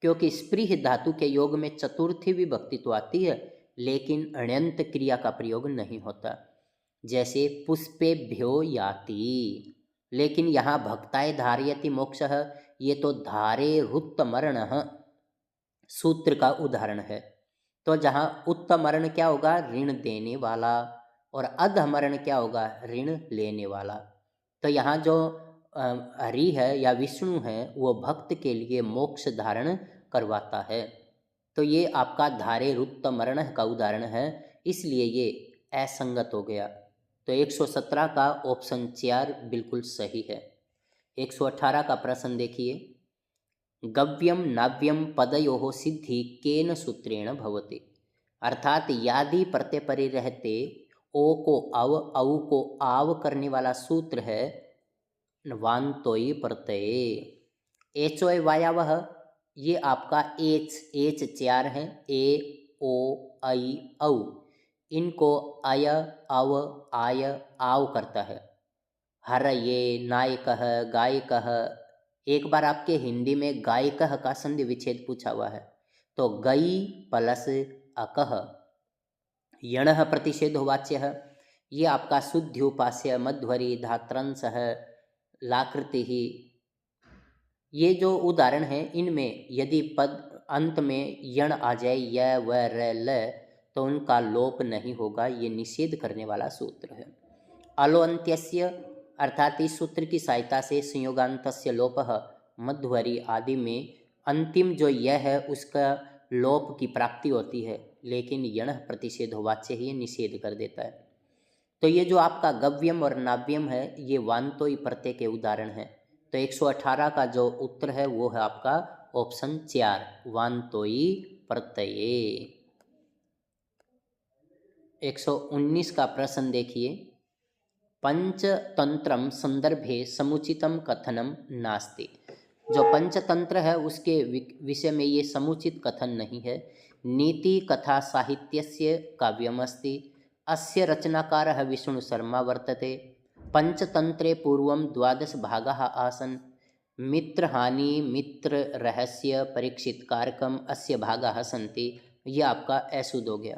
Speaker 1: क्योंकि स्पृह धातु के योग में चतुर्थी विभक्ति तो आती है लेकिन अण्यंत क्रिया का प्रयोग नहीं होता, जैसे पुष्पेभ्यो याति। लेकिन यहाँ भक्ताय धारयति मोक्षः, ये तो धारे रुत्तमर्णः सूत्र का उदाहरण है। तो जहाँ उत्तमर्ण क्या होगा, ऋण देने वाला, और अधमर्ण क्या होगा, ऋण लेने वाला। तो यहाँ जो हरि है या विष्णु है वो भक्त के लिए मोक्ष धारण करवाता है। तो ये आपका धारे रुत्तमर्ण का उदाहरण है, इसलिए ये असंगत हो गया। तो 117 का ऑप्शन 4 बिल्कुल सही है। 118 का प्रश्न देखिए, गव्यम नाव्यम पदयोः सिद्धि केन सूत्रेण भवति। अर्थात यादि प्रत्यय परे रहते ओ को अव, औ को आव करने वाला सूत्र है वान्तोयी प्रत्यय। एचोय वायावह, ये आपका एच 4 है, ए ओ ऐ औ, इनको अय अव आय आव करता है। हर ये नायकः गायकः, एक बार आपके हिंदी में गायकः का संधि विच्छेद पूछा हुआ है, तो गई प्लस अकह, यणः प्रतिषेधोवाच्यः, ये आपका शुद्ध्युपास्य मध्वरी धात्रंसः लाकृति ही, ये जो उदाहरण हैं इनमें यदि पद अंत में यण आ जाए य व र ल तो उनका लोप नहीं होगा, ये निषेध करने वाला सूत्र है। अलो अंत्यस्य अर्थात इस सूत्र की सहायता से संयोगान्तस्य लोपः मध्वरी आदि में अंतिम जो यह है उसका लोप की प्राप्ति होती है, लेकिन यणः प्रतिषेधोवाच्य ही निषेध कर देता है। तो ये जो आपका गव्यम और नाव्यम है ये वान्तोई प्रत्यय के उदाहरण हैं। तो 118 का जो उत्तर है वो है आपका ऑप्शन 4 वान्तोई प्रत्यय। 119 का प्रश्न देखिए, पंचतंत्रम संदर्भे समुचितम कथनम नास्ति। जो पंचतंत्र है उसके विषय में ये समुचित कथन नहीं है। नीति कथा साहित्यस्य काव्यमस्ति, अस्य रचनाकारः विष्णु शर्मा वर्तते। पंचतंत्रे पूर्वं 12 भागाः आसन्, मित्रहानि मित्र रहस्य परीक्षित कारकम अस्य भागाः सन्ति। यह आपका अशुद्ध हो गया।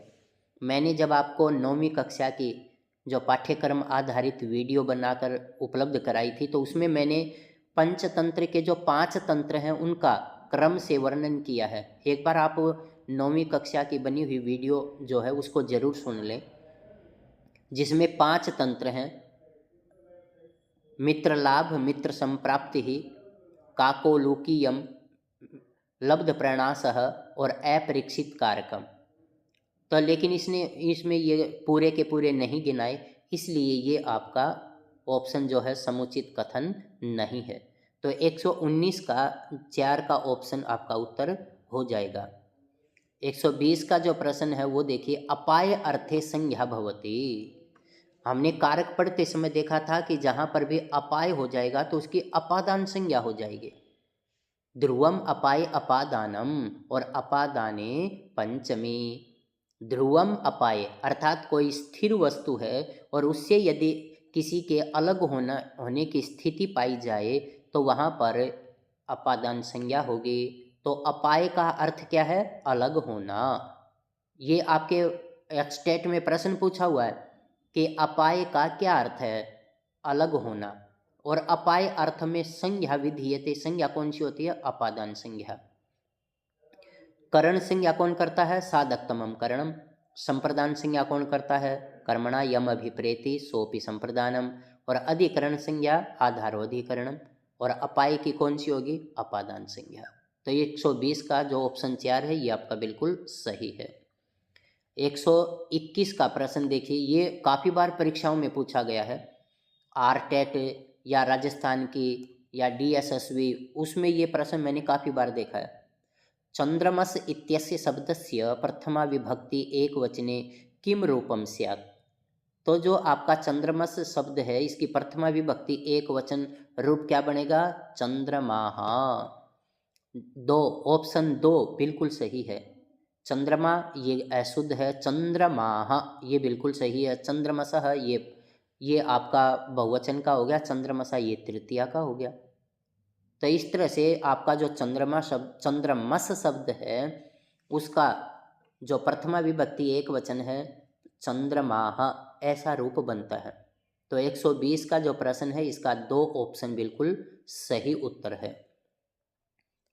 Speaker 1: मैंने जब आपको 9वीं कक्षा की जो पाठ्यक्रम आधारित वीडियो बनाकर उपलब्ध कराई थी तो उसमें मैंने पंचतंत्र के जो 5 तंत्र हैं उनका क्रम से वर्णन किया है। एक बार आप 9वीं कक्षा की बनी हुई वीडियो जो है उसको जरूर सुन लें, जिसमें 5 तंत्र हैं, मित्र लाभ, मित्र संप्राप्ति ही, काकोलुकीयम, लब्ध प्रणासः और अपरीक्षित कारकम। तो लेकिन इसमें ये पूरे के पूरे नहीं गिनाए, इसलिए ये आपका ऑप्शन जो है समुचित कथन नहीं है। तो 119 का 4 का ऑप्शन आपका उत्तर हो जाएगा। 120 का जो प्रश्न है वो देखिए, अपाय अर्थे संज्ञा भवति। हमने कारक पढ़ते समय देखा था कि जहाँ पर भी अपाय हो जाएगा तो उसकी अपादान संज्ञा हो जाएगी। ध्रुवम अपाय अपादानम और अपादाने पंचमी। ध्रुवम अपाय अर्थात कोई स्थिर वस्तु है और उससे यदि किसी के अलग होने की स्थिति पाई जाए तो वहाँ पर अपादान संज्ञा होगी। तो अपाय का अर्थ क्या है? अलग होना। ये आपके एक्सटेट में प्रश्न पूछा हुआ है कि अपाय का क्या अर्थ है? अलग होना। और अपाय अर्थ में संज्ञा विधीयते, संज्ञा कौन सी होती है? अपादान संज्ञा। करण संज्ञा कौन करता है? साधकतमम करणम। संप्रदान संज्ञा कौन करता है? कर्मणा यम अभिप्रेति सोपि संप्रदानम। और अधिकरण संज्ञा आधारोधिकरणम। और अपाय की कौन सी होगी? अपादान संज्ञा। तो ये 120 का जो ऑप्शन 4 है ये आपका बिल्कुल सही है। 121 का प्रश्न देखिए, ये काफ़ी बार परीक्षाओं में पूछा गया है, आरटेट या राजस्थान की या DSSV, उसमें ये प्रश्न मैंने काफ़ी बार देखा है। चंद्रमस इत्यस्य शब्दस्य प्रथमा विभक्ति एकवचने किम रूपम स्यात्। तो जो आपका चंद्रमस शब्द है इसकी प्रथमा विभक्ति एकवचन रूप क्या बनेगा? चंद्रमाः। 2 ऑप्शन 2 बिल्कुल सही है। चंद्रमा ये अशुद्ध है, चंद्रमाः ये बिल्कुल सही है। चंद्रमसः ये आपका बहुवचन का हो गया, चंद्रमसा ये तृतीया का हो गया। तो इस तरह से आपका जो चंद्रमस शब्द है उसका जो प्रथमा विभक्ति एक वचन है चंद्रमाः, ऐसा रूप बनता है। तो 120 का जो प्रश्न है इसका 2 ऑप्शन बिल्कुल सही उत्तर है।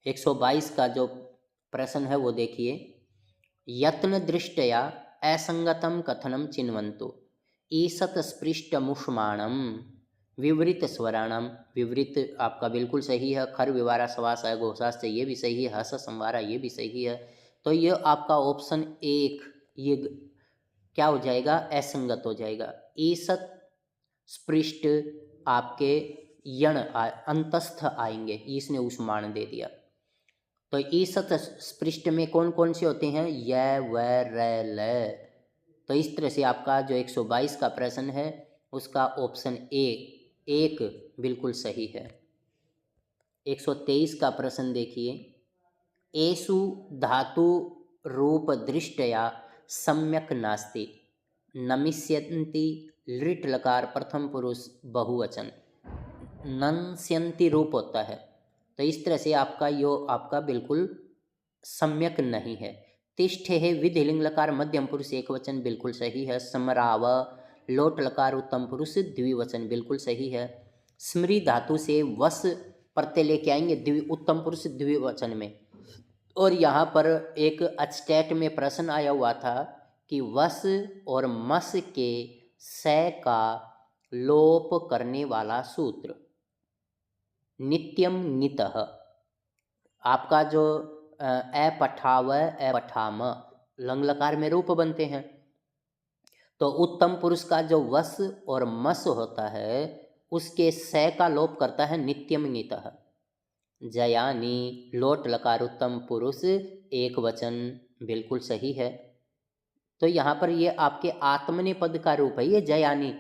Speaker 1: 122 का जो प्रश्न है वो देखिए, यत्न दृष्टया असंगतम कथनम चिन्वन्तु ईसत स्पृष्ट मुष्माणम विवृत स्वराणम। विवृत आपका बिल्कुल सही है। खर विवारा सवास घोषाश्च ये भी सही है। हस संवारा ये भी सही है। तो ये आपका ऑप्शन 1 ये क्या हो जाएगा? असंगत हो जाएगा। ईसत स्पृष्ट आपके यण अंतस्थ आएंगे, इसने उष्माण दे दिया। तो ईसत स्पृष्ट में कौन कौन से होते हैं? य व र ल। तो इस तरह से आपका जो 122 का प्रश्न है उसका ऑप्शन 1 बिल्कुल सही है। 123 का प्रश्न देखिए, एषु धातु रूप दृष्टया सम्यक नास्ति नमिष्यन्ति लिट लकार प्रथम पुरुष बहुवचन नंस्यन्ति रूप होता है। तो इस तरह से आपका यो आपका बिल्कुल सम्यक नहीं है। तिष्ठे है विधिलिंग लकार मध्यम पुरुष एक वचन बिल्कुल सही है। समराव लोट लकार उत्तम पुरुष द्विवचन बिल्कुल सही है। स्मृ धातु से वस प्रत्यय लेके आएंगे उत्तम पुरुष द्विवचन में। और यहाँ पर एक अचटेट में प्रश्न आया हुआ था कि वस और मस के स का लोप करने वाला सूत्र नित्यम नितः। आपका जो अपठाव अपठाम लंग लकार में रूप बनते हैं, तो उत्तम पुरुष का जो वस और मस होता है उसके स का लोप करता है नित्यम नितः। जयानी लोट लकार उत्तम पुरुष एक वचन बिल्कुल सही है। तो यहाँ पर ये आपके आत्मनेपद पद का रूप है ये जयानी।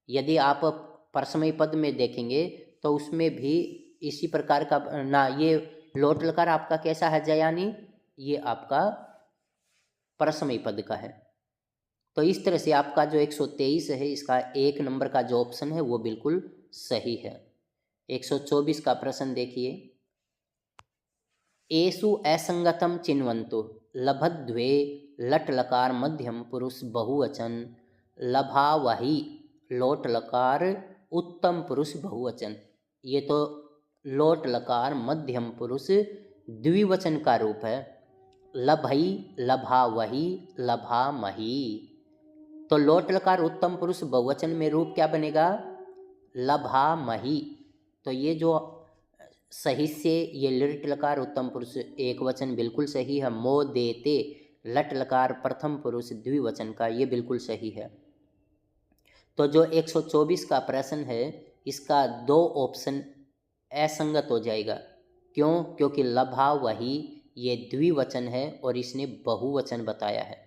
Speaker 1: यदि आप परसमयी पद में देखेंगे तो उसमें भी इसी प्रकार का ना, ये लोट लकार आपका कैसा है जयानी, ये आपका परसमयी पद का है। तो इस तरह से आपका जो 123 है इसका 1 नंबर का जो ऑप्शन है वो बिल्कुल सही है। 124 का प्रश्न देखिए। एषु असंगतम चिन्वन्तु लभद्वे लट लकार मध्यम पुरुष बहुवचन लभावही लोट लकार उत्तम पुरुष बहुवचन। ये तो लोट लकार मध्यम पुरुष द्विवचन का रूप है। लभई लभावही लभामही। तो लोट लकार उत्तम पुरुष बहुवचन में रूप क्या बनेगा, लभामही। तो ये जो सही से ये लिट लकार उत्तम पुरुष एक वचन बिल्कुल सही है। मो देते लट लकार प्रथम पुरुष द्विवचन का, ये बिल्कुल सही है। तो जो 124 का प्रश्न है इसका 2 ऑप्शन असंगत हो जाएगा। क्यों? क्योंकि लभा वही ये द्विवचन है और इसने बहुवचन बताया है।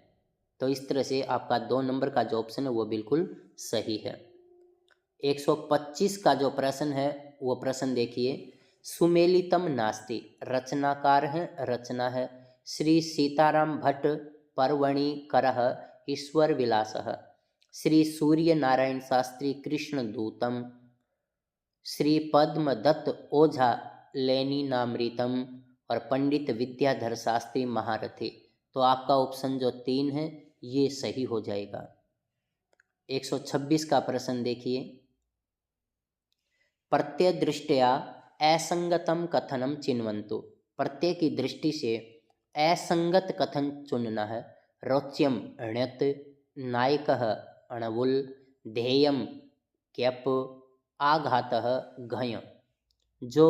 Speaker 1: तो इस तरह से आपका 2 नंबर का जो ऑप्शन है वो बिल्कुल सही है। 125 का जो प्रश्न है वो प्रश्न देखिए। सुमेलितम नास्ति रचनाकार है, रचना है श्री सीताराम भट्ट पर्वणि करह ईश्वर विलासः। श्री सूर्य नारायण शास्त्री कृष्ण दूतम। श्री पद्म दत्त ओझा लेनिनामृतम और पंडित विद्याधर शास्त्री महारथी। तो आपका ऑप्शन जो 3 है ये सही हो जाएगा। 126 का प्रश्न देखिए। प्रत्यय दृष्टया असंगतम कथनम चिन्वन्तु। प्रत्यय की दृष्टि से असंगत कथन चुनना है। रोच्यम ण्यत, नायकः अणवुल, ध्येयम क्यप, आघातः घय। जो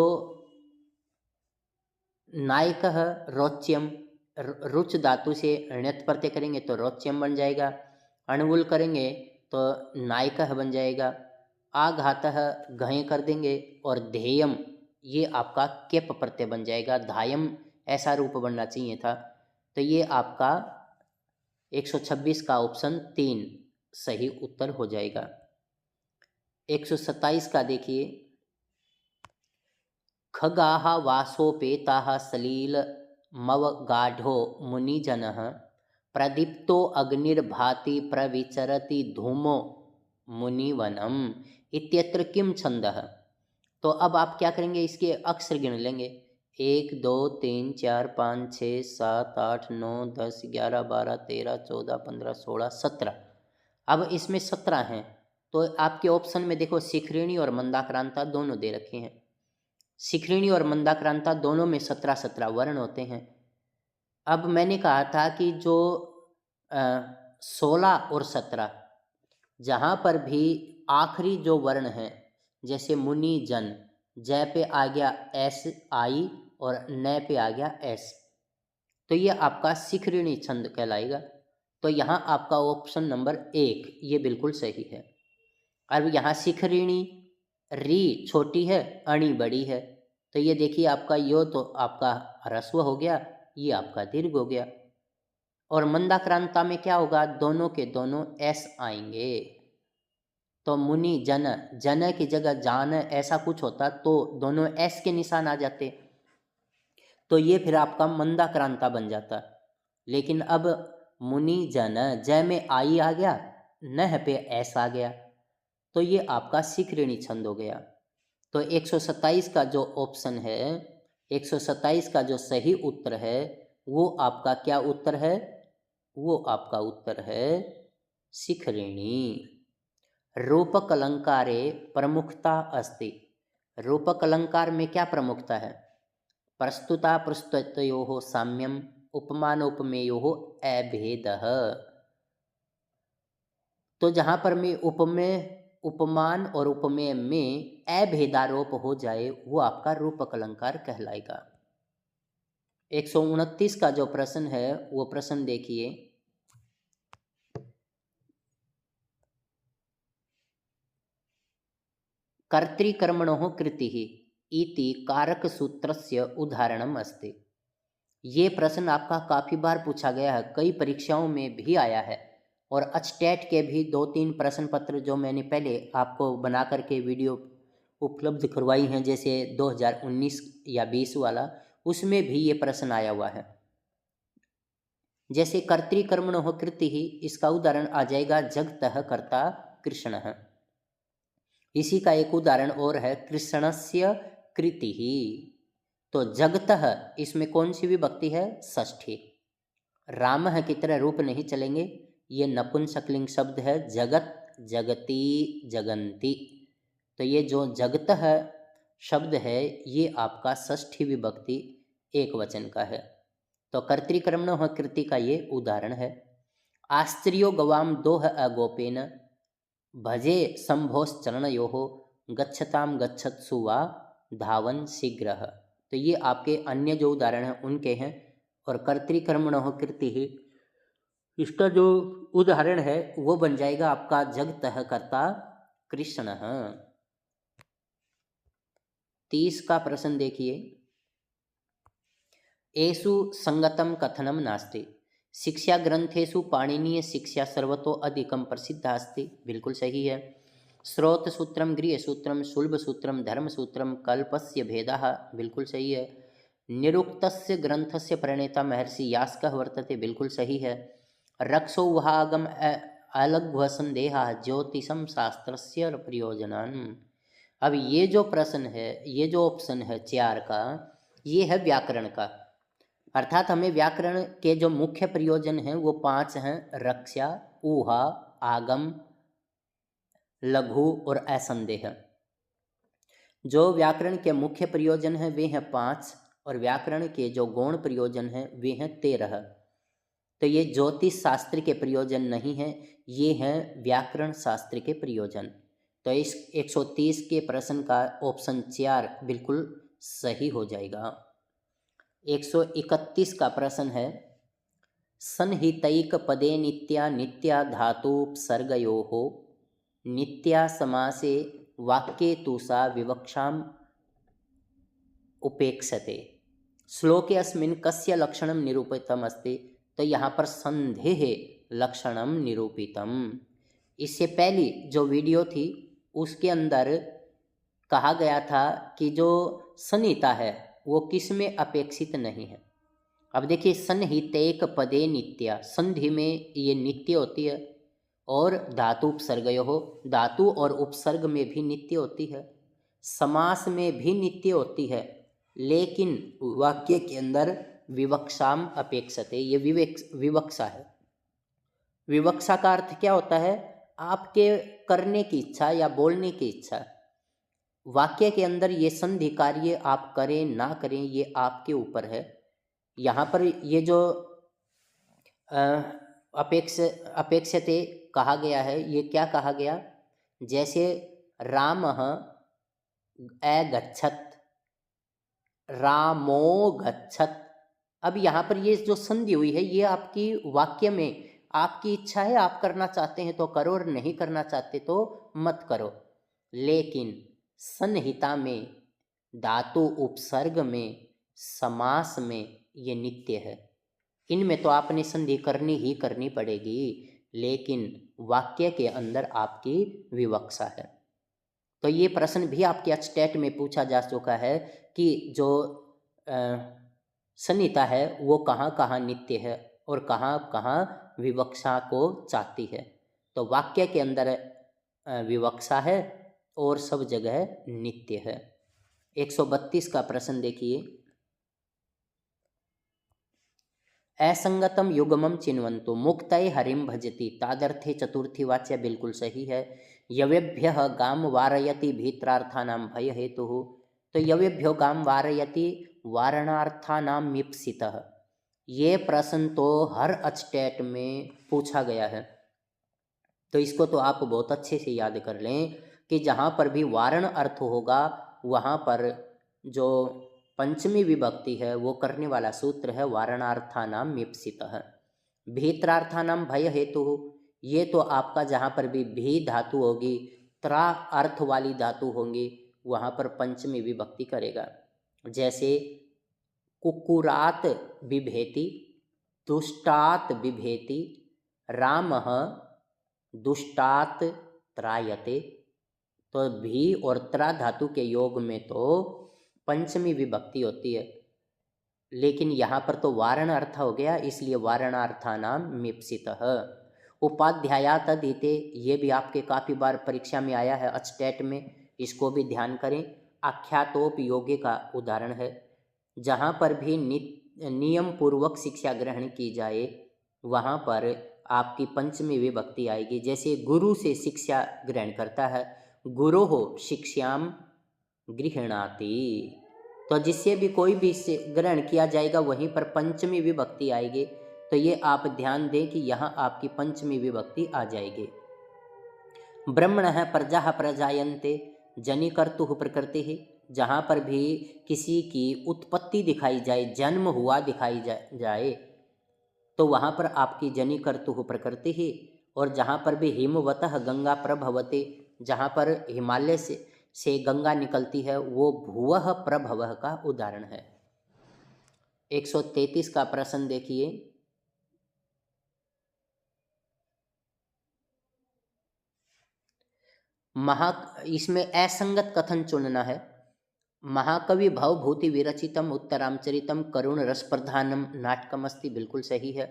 Speaker 1: नायकः रोच्यम रुच धातु से ण्यत प्रत्यय करेंगे तो रोच्यम बन जाएगा। अणवुल करेंगे तो नायकः बन जाएगा। आघातः घय कर देंगे और ध्येयम ये आपका क्यप प्रत्यय बन जाएगा। धायम ऐसा रूप बनना चाहिए था। तो ये आपका 126 का ऑप्शन 3 सही उत्तर हो जाएगा। 127 का देखिए। खगाः वासोपेताः सलील मवगाढो मुनिजनः प्रदीप्तो अग्निर्भाति प्रविचरति धूमो मुनिवनम इत्यत्र किम छंदः। तो अब आप क्या करेंगे, इसके अक्षर गिन लेंगे। 1 2 3 4 5 6 7 8 9 10 11 12 13 14 15 16 17। अब इसमें 17 हैं। तो आपके ऑप्शन में देखो शिखरिणी और मंदाक्रांता दोनों दे रखे हैं। शिखरिणी और मंदाक्रांता दोनों में 17-17 वर्ण होते हैं। अब मैंने कहा था कि जो 16 और 17 जहाँ पर भी आखिरी जो वर्ण है, जैसे मुनि जन, जय पे आ गया एस आई और न पे आ गया एस, तो ये आपका शिखरिणी छंद कहलाएगा। तो यहाँ आपका ऑप्शन नंबर 1 ये बिल्कुल सही है। अब यहाँ शिखरिणी री छोटी है, अणी बड़ी है, तो ये देखिए आपका यो तो आपका ह्रस्व हो गया, ये आपका दीर्घ हो गया। और मंदाक्रांता में क्या होगा, दोनों के दोनों एस आएंगे। तो मुनि जन, जन की जगह जान ऐसा कुछ होता तो दोनों एस के निशान आ जाते, तो ये फिर आपका मंदाक्रांता बन जाता। लेकिन अब मुनि जन, जय में आई आ गया, नह पे एस आ गया, तो ये आपका शिखरिणी छंद हो गया। तो 127 का जो ऑप्शन है, 127 का जो सही उत्तर है वो आपका क्या उत्तर है? वो आपका उत्तर है शिखरिणी। रूपक अलंकारे प्रमुखता अस्ति। रूपक अलंकार में क्या प्रमुखता है? प्रस्तुता प्रस्तुतयोः साम्यम, उपमानोपमेयोः अभेदः। तो जहाँ पर में उपमेय, उपमान और उपमेय में अभेदारोप हो जाए वो आपका रूपक अलंकार कहलाएगा। 129 का जो प्रश्न है वो प्रश्न देखिए। कर्तृकर्मणोः कृतिः इति कारकसूत्रस्य उदाहरणम् अस्ति। ये प्रश्न आपका काफ़ी बार पूछा गया है, कई परीक्षाओं में भी आया है और अचटेट के भी 2-3 प्रश्न पत्र जो मैंने पहले आपको बना करके वीडियो उपलब्ध करवाई हैं, जैसे 2019 या 20 वाला, उसमें भी ये प्रश्न आया हुआ है। जैसे कर्तृकर्मणोः कृतिः, इसका उदाहरण आ जाएगा जगतः कर्ता कृष्णः। इसी का एक उदाहरण और है कृष्णस्य कृतिः। तो जगतः इसमें कौन सी विभक्ति है? षष्ठी। रामः की तरह रूप नहीं चलेंगे, ये नपुंसकलिंग शब्द है। जगत, जगती, जगंती। तो ये जो जगतः शब्द है ये आपका षष्ठी विभक्ति एक वचन का है। तो कर्तृकर्मणोः कृति का ये उदाहरण है। आस्त्रियो गवाम दोह अगोपेन, भजे शंभोश्चरणयोः, गच्छतां गच्छत्सु वा धावन शीघ्रः। तो ये आपके अन्य जो उदाहरण हैं उनके हैं। और कर्तृकर्मणोः कृतिः, इसका जो उदाहरण है वो बन जाएगा आपका जगतः कर्ता कृष्णः। 30 का प्रश्न देखिए। एषु संगतं कथनं नास्ति, शिक्षा ग्रंथेषु पाणिनीय शिक्षा सर्वतो अधिकं प्रसिद्धा अस्ति। बिल्कुल सही है। स्रोत सूत्रम, गृह सूत्रम, सुलभ सूत्रम, धर्म सूत्रम, कल्पस्य भेदः। बिल्कुल सही है। निरुक्तस्य ग्रंथस्य प्रणेता महर्षि यास्कः वर्तते। बिल्कुल सही है। रक्षो वहागम अलघ्व संदेहा ज्योतिषम शास्त्रस्य प्रयोजनम्। अब ये जो प्रश्न है, ये जो ऑप्शन है 4 का, ये है व्याकरण का। अर्थात हमें व्याकरण के जो मुख्य प्रयोजन हैं वो 5 हैं: रक्षा, ऊहा, आगम, लघु और असंदेह। जो व्याकरण के मुख्य प्रयोजन हैं वे हैं 5 और व्याकरण के जो गौण प्रयोजन हैं वे हैं 13। तो ये ज्योतिष शास्त्र के प्रयोजन नहीं हैं, ये हैं व्याकरण शास्त्र के प्रयोजन। तो इस 130 के प्रश्न का ऑप्शन 4 बिल्कुल सही हो जाएगा। 131 का प्रश्न है, सन्हितैक पदे नित्या नित्या धातुपसर्गयोः नित्या समासे वाक्ये तु सा विवक्षाम उपेक्षते। श्लोके अस्मिन् कस्य लक्षणं निरूपितम् अस्ति? तो यहाँ पर संधेः लक्षणं निरूपितम्। इससे पहली जो वीडियो थी उसके अंदर कहा गया था कि जो सन्निहिता है वो किस में अपेक्षित नहीं है। अब देखिए, सन्निहितैक पदे नित्या, संधि में ये नित्य होती है और धातु उपसर्गयोः, धातु और उपसर्ग में भी नित्य होती है, समास में भी नित्य होती है, लेकिन वाक्य के अंदर विवक्षाम अपेक्षते, ये विवक्षा है। विवक्षा का अर्थ क्या होता है? आपके करने की इच्छा या बोलने की इच्छा। वाक्य के अंदर ये संधि कार्य आप करें ना करें ये आपके ऊपर है। यहाँ पर ये जो अपेक्षते कहा गया है, ये क्या कहा गया? जैसे रामः अगच्छत्, रामो गच्छत्। अब यहाँ पर ये जो संधि हुई है ये आपकी वाक्य में आपकी इच्छा है, आप करना चाहते हैं तो करो और नहीं करना चाहते तो मत करो। लेकिन सन्निहिता में, धातु उपसर्ग में, समास में ये नित्य है। इनमें तो आपने संधि करनी ही करनी पड़ेगी, लेकिन वाक्य के अंदर आपकी विवक्षा है। तो ये प्रश्न भी आपके अचटेट में पूछा जा चुका है कि जो सन्निहिता है वो कहाँ कहाँ नित्य है और कहाँ कहाँ विवक्षा को चाहती है। तो वाक्य के अंदर विवक्षा है और सब जगह नित्य है। 132 का प्रश्न देखिए। असंगतम युगमम चिन्वन्तु मुक्तये हरिम भजति तादर्थे चतुर्थी वाच्य बिल्कुल सही है। यवेभ्यः गाम वारयति भीत्रार्थानां भय हेतु, तो यवेभ्यो गाम वारयति वारणार्थानां मीप्सितः, ये प्रश्न तो हर स्टेट में पूछा गया है, तो इसको तो आप बहुत अच्छे से याद कर लें कि जहाँ पर भी वारण अर्थ होगा वहाँ पर जो पंचमी विभक्ति है वो करने वाला सूत्र है वारणार्थानाम मीप्सितः। भीत्रार्थानाम भय हेतु, ये तो आपका जहाँ पर भी भी धातु होगी, त्रा अर्थ वाली धातु होंगी, वहाँ पर पंचमी विभक्ति करेगा। जैसे कुक्कुरात बिभेति, दुष्टात बिभेति, रामः दुष्टात त्रायते, तो भी और त्रा धातु के योग में तो पंचमी विभक्ति होती है, लेकिन यहाँ पर तो वारण अर्थ हो गया, इसलिए वारणार्थानाम मीप्सितः। उपाध्यायात अधीते, ये भी आपके काफ़ी बार परीक्षा में आया है स्टेट में, इसको भी ध्यान करें। आख्यातोपयोगी का उदाहरण है, जहाँ पर भी नियम पूर्वक शिक्षा ग्रहण की जाए वहाँ पर आपकी पंचमी विभक्ति आएगी। जैसे गुरु से शिक्षा ग्रहण करता है, गुरोः शिक्षाम गृह्णाति, तो जिससे भी कोई भी ग्रहण किया जाएगा वहीं पर पंचमी विभक्ति आएगी। तो ये आप ध्यान दें कि यहाँ आपकी पंचमी विभक्ति आ जाएगी। ब्रह्मणः प्रजाः प्रजायन्ते जनिकर्तुः प्रकृतिः, जहाँ पर भी किसी की उत्पत्ति दिखाई जाए, जन्म हुआ दिखाई जाए तो वहाँ पर आपकी जनिकर्तुः प्रकृतिः। और जहाँ पर भी हिमवतः गंगा प्रभवते, जहाँ पर हिमालय से गंगा निकलती है वो भुवः प्रभवः का उदाहरण है। 133 का प्रश्न देखिए, इसमें असंगत कथन चुनना है। महाकवि भवभूति विरचितम उत्तरामचरितम करुण रस प्रधानम नाटकम अस्ति, बिल्कुल सही है।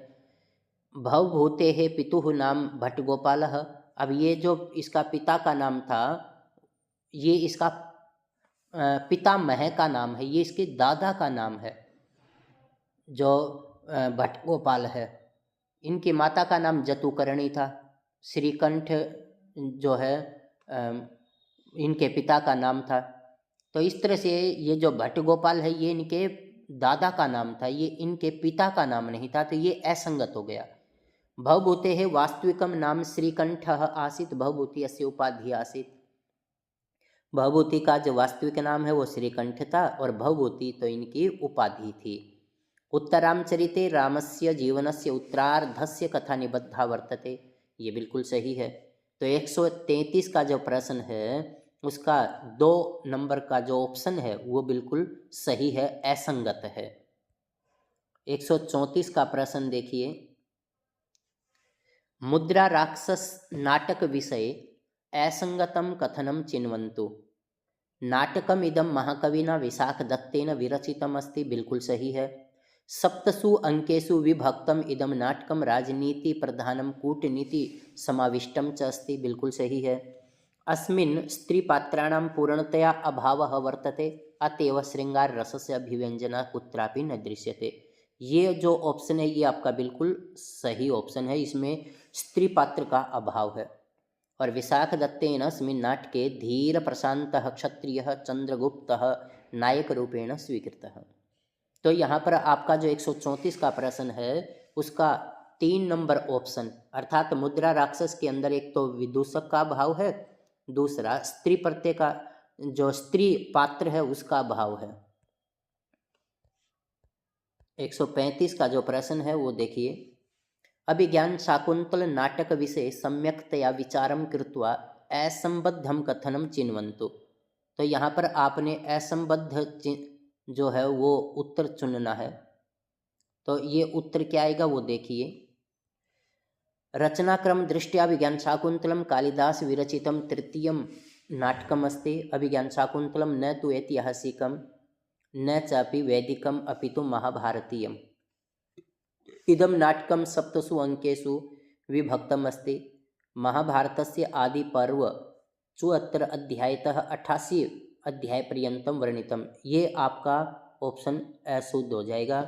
Speaker 1: भवभूते है पितुः नाम भट्टगोपालः, अब ये जो इसका पिता का नाम था ये इसका पितामह का नाम है, ये इसके दादा का नाम है जो भट्टगोपाल है। इनकी माता का नाम जतुकर्णी था। श्रीकंठ जो है इनके पिता का नाम था। तो इस तरह से ये जो भट्टगोपाल है ये इनके दादा का नाम था, ये इनके पिता का नाम नहीं था, तो ये असंगत हो गया। भवभूते है वास्तविकम नाम श्रीकंठः आसीत्, भवभूति अस्य उपाधि आसीत्। भवभूति का जो वास्तविक नाम है वो श्रीकंठ था और भवभूति तो इनकी उपाधि थी। उत्तरामचरिते रामस्य जीवनस्य उत्तरार्धस्य कथा निबद्धा वर्तते, ये बिल्कुल सही है। तो 133 का जो प्रश्न है उसका 2 नंबर का जो ऑप्शन है वो बिल्कुल सही है, असंगत है। 134 का प्रश्न देखिए, मुद्रा राक्षस नाटक विषये असंगतम कथनम चिन्वन्तु। नाटकम इदम महाकविना विशाखदत्तेन विरचितम अस्ति, बिल्कुल सही है। सप्तसु अंकेषु विभक्तम इदम नाटकम राजनीति प्रधानम कूटनीति समाविष्टम च अस्ति, बिल्कुल सही है। अस्मिन् स्त्रीपात्राणां पूर्णतया अभावः वर्तते, अतएव श्रृंगार रसस्य अभिव्यंजना कुत्रापि न दृश्यते। ये जो ऑप्शन है ये आपका बिल्कुल सही ऑप्शन है, इसमें स्त्री पात्र का अभाव है। और विशाखदत्तेन अस्मिन् नाटके धीर प्रशांतः क्षत्रियः चंद्रगुप्तः नायक रूपेण स्वीकृतः। तो यहाँ पर आपका जो 134 का प्रश्न है उसका 3 नंबर ऑप्शन, अर्थात मुद्रा राक्षस के अंदर एक तो विदूषक का भाव है, दूसरा स्त्री प्रत्यय का जो स्त्री पात्र है उसका भाव है। 135 का जो प्रश्न है वो देखिए, अभिज्ञान शाकुंतल नाटक विषय सम्यक्तया विचारम कृत्वा असंबद्धम कथनम चिन्वन्तु। तो यहाँ पर आपने असंबद्ध जो है वो उत्तर चुनना है। तो ये उत्तर क्या आएगा वो देखिए, रचनाक्रम दृष्ट्या अभिज्ञान शाकुंतलम कालिदास विरचितम तृतीयम नाटकम अस्ति। अभिज्ञान शाकुंतलम न तो ऐतिहासिकम न चापि वैदिकम अपितु महाभारतीयम। इदम नाटकम सप्तसु अंकेषु विभक्तम अस्ति। महाभारतस्य आदि पर्व 74 अध्यायतः 88 अध्याय पर्यंतम वर्णितम। ये आपका ऑप्शन अशुद्ध हो जाएगा।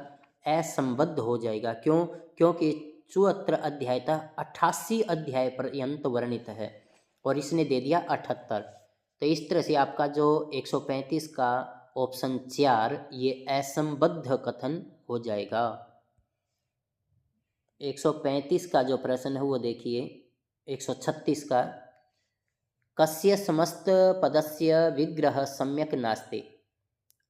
Speaker 1: असंबद्ध हो जाएगा। क्यों? क्योंकि 74 अध्याय तक 88 अध्याय पर्यंत वर्णित है और इसने दे दिया 78। तो इस तरह से आपका जो 135 का ऑप्शन 4 ये असंबद्ध कथन हो जाएगा। 135 का जो प्रश्न है वो देखिए, 136 का, कस्य समस्त पदस्य विग्रह सम्यक नास्ति,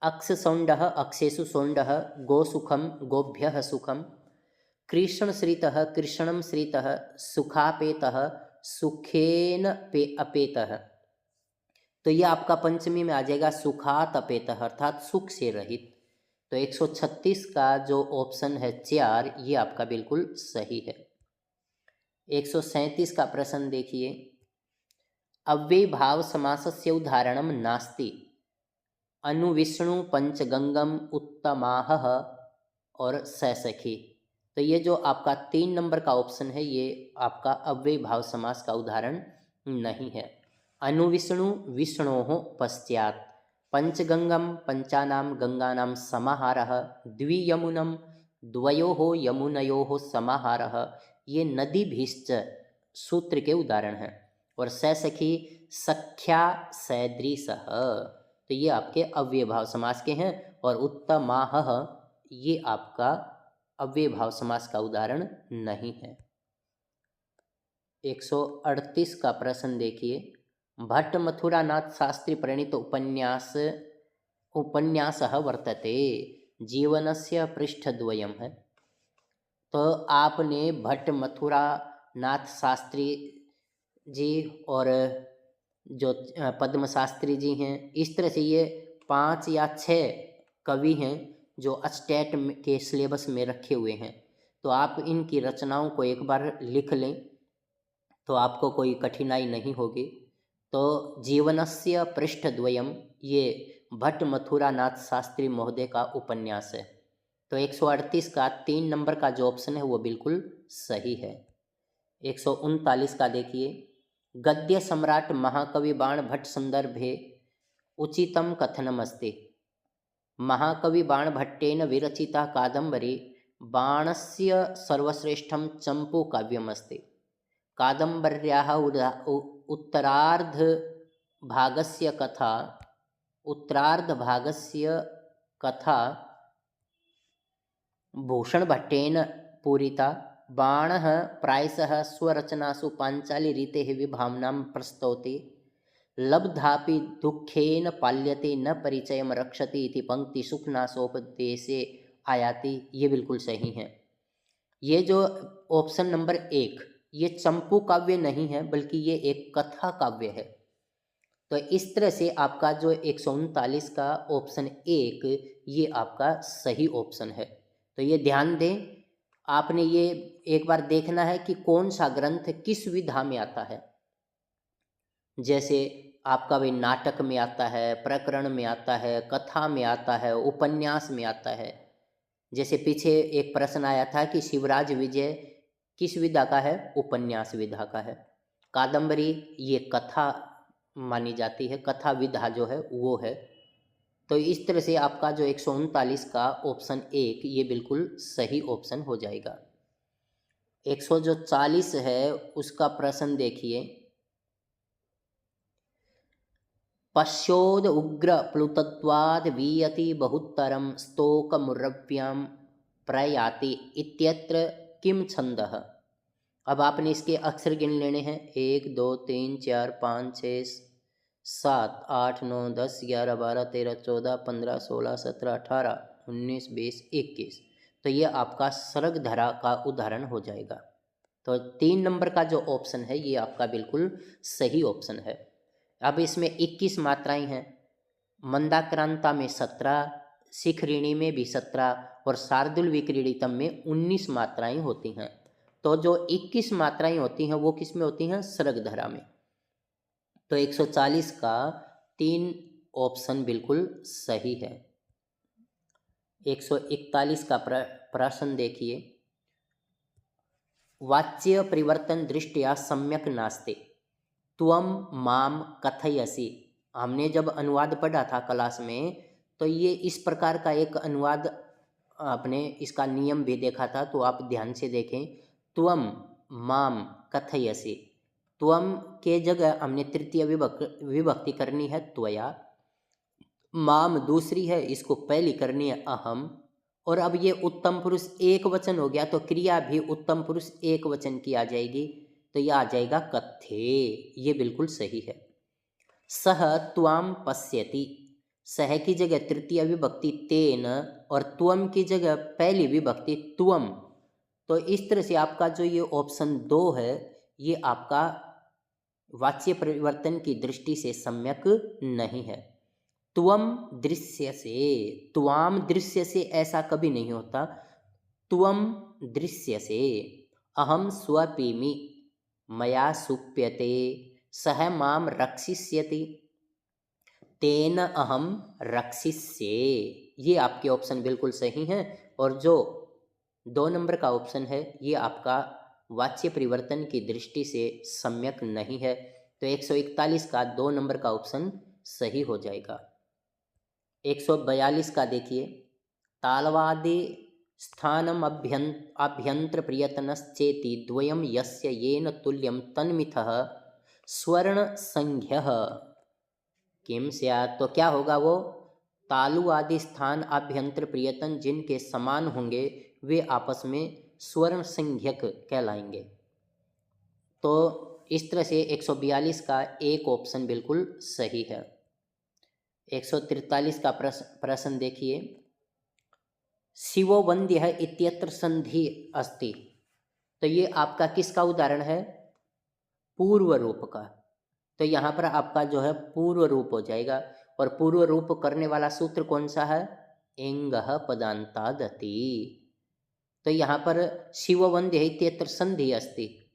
Speaker 1: अक्षसौंडः अक्षेषु सौंडः, गोसुखम गोभ्यः सुखम, कृष्णश्रितः कृष्णं श्रितः, सुखापेतः सुखेन पे अपेतः। तो ये आपका पंचमी में आ जाएगा सुखात अपेतः अर्थात सुख से रहित। तो 136 का जो ऑप्शन है 4 ये आपका बिल्कुल सही है। 137 का प्रश्न देखिए, अव्यय भाव समासस्य उदाहरणम नास्ति, अनुविष्णु पंचगंगम उत्तमाह और ससखी। तो ये जो आपका 3 नंबर का ऑप्शन है ये आपका अव्यय भाव समास का उदाहरण नहीं है। अनुविष्णु विष्णोः पश्चात्, पंचगंगम पंचानां गंगानां समाहारः, द्वियमुनम द्वयोः यमुनयोः समाहारः, ये नदीभिश्च सूत्र के उदाहरण हैं। और ससखी सख्या सदृशः, तो ये आपके अव्यय भाव समास के हैं। और उत्तमाह ये आपका अव्यय भाव समास का उदाहरण नहीं है। 138 का प्रश्न देखिए, भट्ट मथुरानाथ शास्त्री प्रणीत उपन्यासः वर्तते, जीवनस्य पृष्ठद्वयम् है। तो आपने भट्ट मथुरानाथ शास्त्री जी और जो पद्म शास्त्री जी हैं, इस तरह से ये 5 या 6 कवि हैं जो स्टेट के सिलेबस में रखे हुए हैं। तो आप इनकी रचनाओं को एक बार लिख लें तो आपको कोई कठिनाई नहीं होगी। तो जीवनस्य पृष्ठद्वयम् ये भट्ट मथुरानाथ शास्त्री महोदय का उपन्यास है। तो 138 का 3 नंबर का जो ऑप्शन है वो बिल्कुल सही है। 139 का देखिए, गद्य सम्राट महाकवि बाण भट्ट संदर्भे उचितं कथनमस्ति, महाकवि बाण भट्टेन विरचिता कादम्बरी बाणस्य सर्वश्रेष्ठं चंपू काव्यमस्ति, कादम्बर्याः उत्तरार्धभागस्य कथा भूषणभट्टेन पूरिता, बाणः प्रायशः स्वरचनासु पाञ्चालीरीतेः विभावनां प्रस्तौति, लब्धापि दुःखेन पाल्यते न परिचयं रक्षति इति पंक्ति सुखनाशोपदेशे आयाति, ये बिल्कुल सही है। ये जो ऑप्शन नंबर 1 ये चंपू काव्य नहीं है बल्कि ये एक कथा काव्य है। तो इस तरह से आपका जो 139 का ऑप्शन 1 ये आपका सही ऑप्शन है। तो ये ध्यान दें, आपने ये एक बार देखना है कि कौन सा ग्रंथ किस विधा में आता है। जैसे आपका भी नाटक में आता है, प्रकरण में आता है, कथा में आता है, उपन्यास में आता है। जैसे पीछे एक प्रश्न आया था कि शिवराज विजय किस विधा का है, उपन्यास विधा का है। कादम्बरी ये कथा मानी जाती है, कथा विधा जो है वो है। तो इस तरह से आपका जो 139 का ऑप्शन 1 ये बिल्कुल सही ऑप्शन हो जाएगा। 140 है उसका प्रश्न देखिए, पश्योद उग्र प्लुतत्वाद वीयति बहुत्तरम स्तोकमुरव्यां प्रयाति इत्यत्र किम छंदः। अब आपने इसके अक्षर गिन लेने हैं, 1 2 3 4 5 6 7 8 9 10 11 12 13 14 15 16 17 18 19 20 21। तो ये आपका सर्ग धरा का उदाहरण हो जाएगा। तो 3 नंबर का जो ऑप्शन है ये आपका बिल्कुल सही ऑप्शन है। अब इसमें 21 मात्राएं हैं, मंदाक्रांता में 17, शिखरिणी में भी 17 और शार्दुल विक्रीडितम में 19 मात्राएं होती हैं। तो जो 21 मात्राएं होती हैं वो किस में होती हैं, सर्गधरा में। तो 140 का 3 ऑप्शन बिल्कुल सही है। 141 का प्रश्न देखिए, वाच्य परिवर्तन दृष्टिया सम्यक नास्ति, त्वम माम कथयसि। हमने जब अनुवाद पढ़ा था क्लास में तो ये इस प्रकार का एक अनुवाद आपने इसका नियम भी देखा था, तो आप ध्यान से देखें। त्वम माम कथयसि, त्वम के जगह हमने तृतीय विभक्ति करनी है त्वया, माम दूसरी है, इसको पहली करनी है अहम। और अब ये उत्तम पुरुष एक वचन हो गया, तो क्रिया भी उत्तम पुरुष एक वचन की आ जाएगी, तो यह आ जाएगा कथे। ये बिल्कुल सही है। सह त्वाम पश्यति, सह की जगह तृतीय विभक्ति तेन और त्वम की जगह पहली विभक्ति त्वम। तो इस तरह से आपका जो ये ऑप्शन 2 है, ये आपका वाच्य परिवर्तन की दृष्टि से सम्यक नहीं है। त्वम दृश्य से, त्वाम दृश्य से ऐसा कभी नहीं होता। त्वम दृश्य से, अहम स्वपीमि, मया सुप्यते, सह माम रक्षिष्यति, तेन अहम रक्षिष्ये। ये आपके ऑप्शन बिल्कुल सही हैं। और जो 2 नंबर का ऑप्शन है, ये आपका वाच्य परिवर्तन की दृष्टि से सम्यक नहीं है। तो 141 का 2 नंबर का ऑप्शन सही हो जाएगा। 142 का देखिए, तालवादे स्थानम अभ्यंतर प्रयत्नश्चेति द्वयम यस्य येन तुल्यम तन्मिथः स्वर्ण संज्ञः किम स्यात्। तो क्या होगा वो, तालु आदि स्थान आभ्यंतर प्रयत्न जिनके समान होंगे वे आपस में स्वर्ण संज्ञक कहलाएंगे। तो इस तरह से 142 का एक ऑप्शन बिल्कुल सही है। 143 का प्रश्न देखिए, शिवो वंद्य इत्यत्र संधि अस्ति। तो ये आपका किसका उदाहरण है, पूर्व रूप का। तो यहाँ पर आपका जो है पूर्व रूप हो जाएगा। और पूर्व रूप करने वाला सूत्र कौन सा है, एंगः पदान्तादति। तो यहाँ पर शिववंद्य इत्यत्र संधि अस्ति।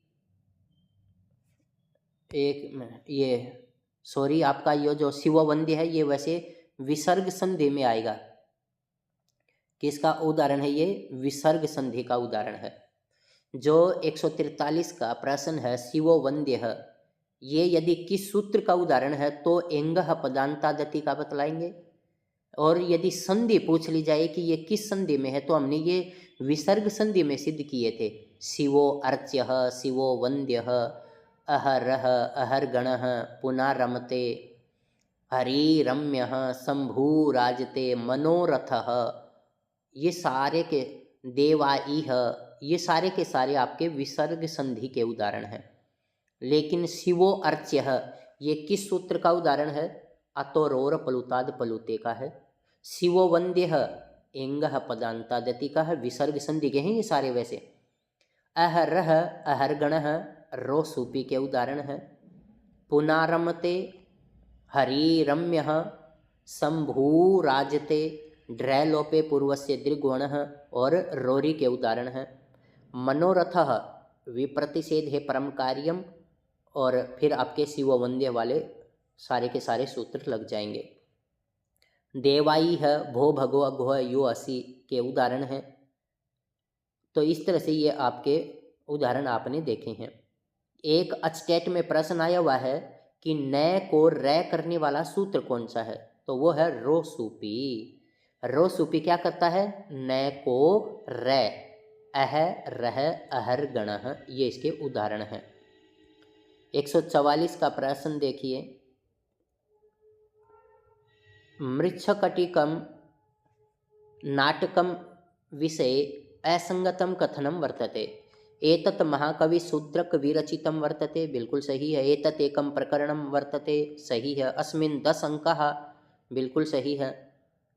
Speaker 1: ये सॉरी, आपका ये जो शिववंद्य है ये वैसे विसर्ग संधि में आएगा। किसका उदाहरण है ये, विसर्ग संधि का उदाहरण है। जो 143 का प्रश्न है शिवो वंद्य, ये यदि किस सूत्र का उदाहरण है तो एंगः पदान्तादति का बतलाएंगे। और यदि संधि पूछ ली जाए कि ये किस संधि में है, तो हमने ये विसर्ग संधि में सिद्ध किए थे। शिवो अर्च्यः, शिवो वंद्यः, अहरः अहर्गणः, पुनः रमते, हरि रम्यः, शंभुराजते, मनोरथः, ये सारे के देवाईह, ये सारे के सारे आपके विसर्ग संधि के उदाहरण हैं। लेकिन शिवो अर्च्यः ये किस सूत्र का उदाहरण है, अतोरोर पलुताद पलुते का है। शिवो वंद्यः एंगः पदान्तादति का है, विसर्ग संधि के हैं ये सारे वैसे। अहरः अहर्गणः रोसूपी के उदाहरण है। पुनारमते हरि रम्यः, शंभुराजते ड्रैलोपे पूर्वस्य दीर्घवणः और रोरी के उदाहरण हैं। मनोरथः विप्रतिषेधे परम कार्यम, और फिर आपके शिव वंद्य वाले सारे के सारे सूत्र लग जाएंगे। देवाई है भो भगो अघो यो असी के उदाहरण हैं। तो इस तरह से ये आपके उदाहरण आपने देखे हैं। एक अचटेट में प्रश्न आया हुआ है कि नय को रै करने वाला सूत्र कौन सा है, तो वो है रोसूपी। रोसूपी क्या करता है, नय को रै, अह रह अहर गणः, ये इसके उदाहरण हैं। 144 का प्रश्न देखिए, मृच्छकटिकम नाटकम विषये असंगतम कथनम वर्तते, एतत् महाकवि शूद्रक विरचितम वर्तते, बिल्कुल सही है। एतत् एकम प्रकरणम वर्तते, सही है। अस्मिन् 10 अंकाः, बिल्कुल सही है।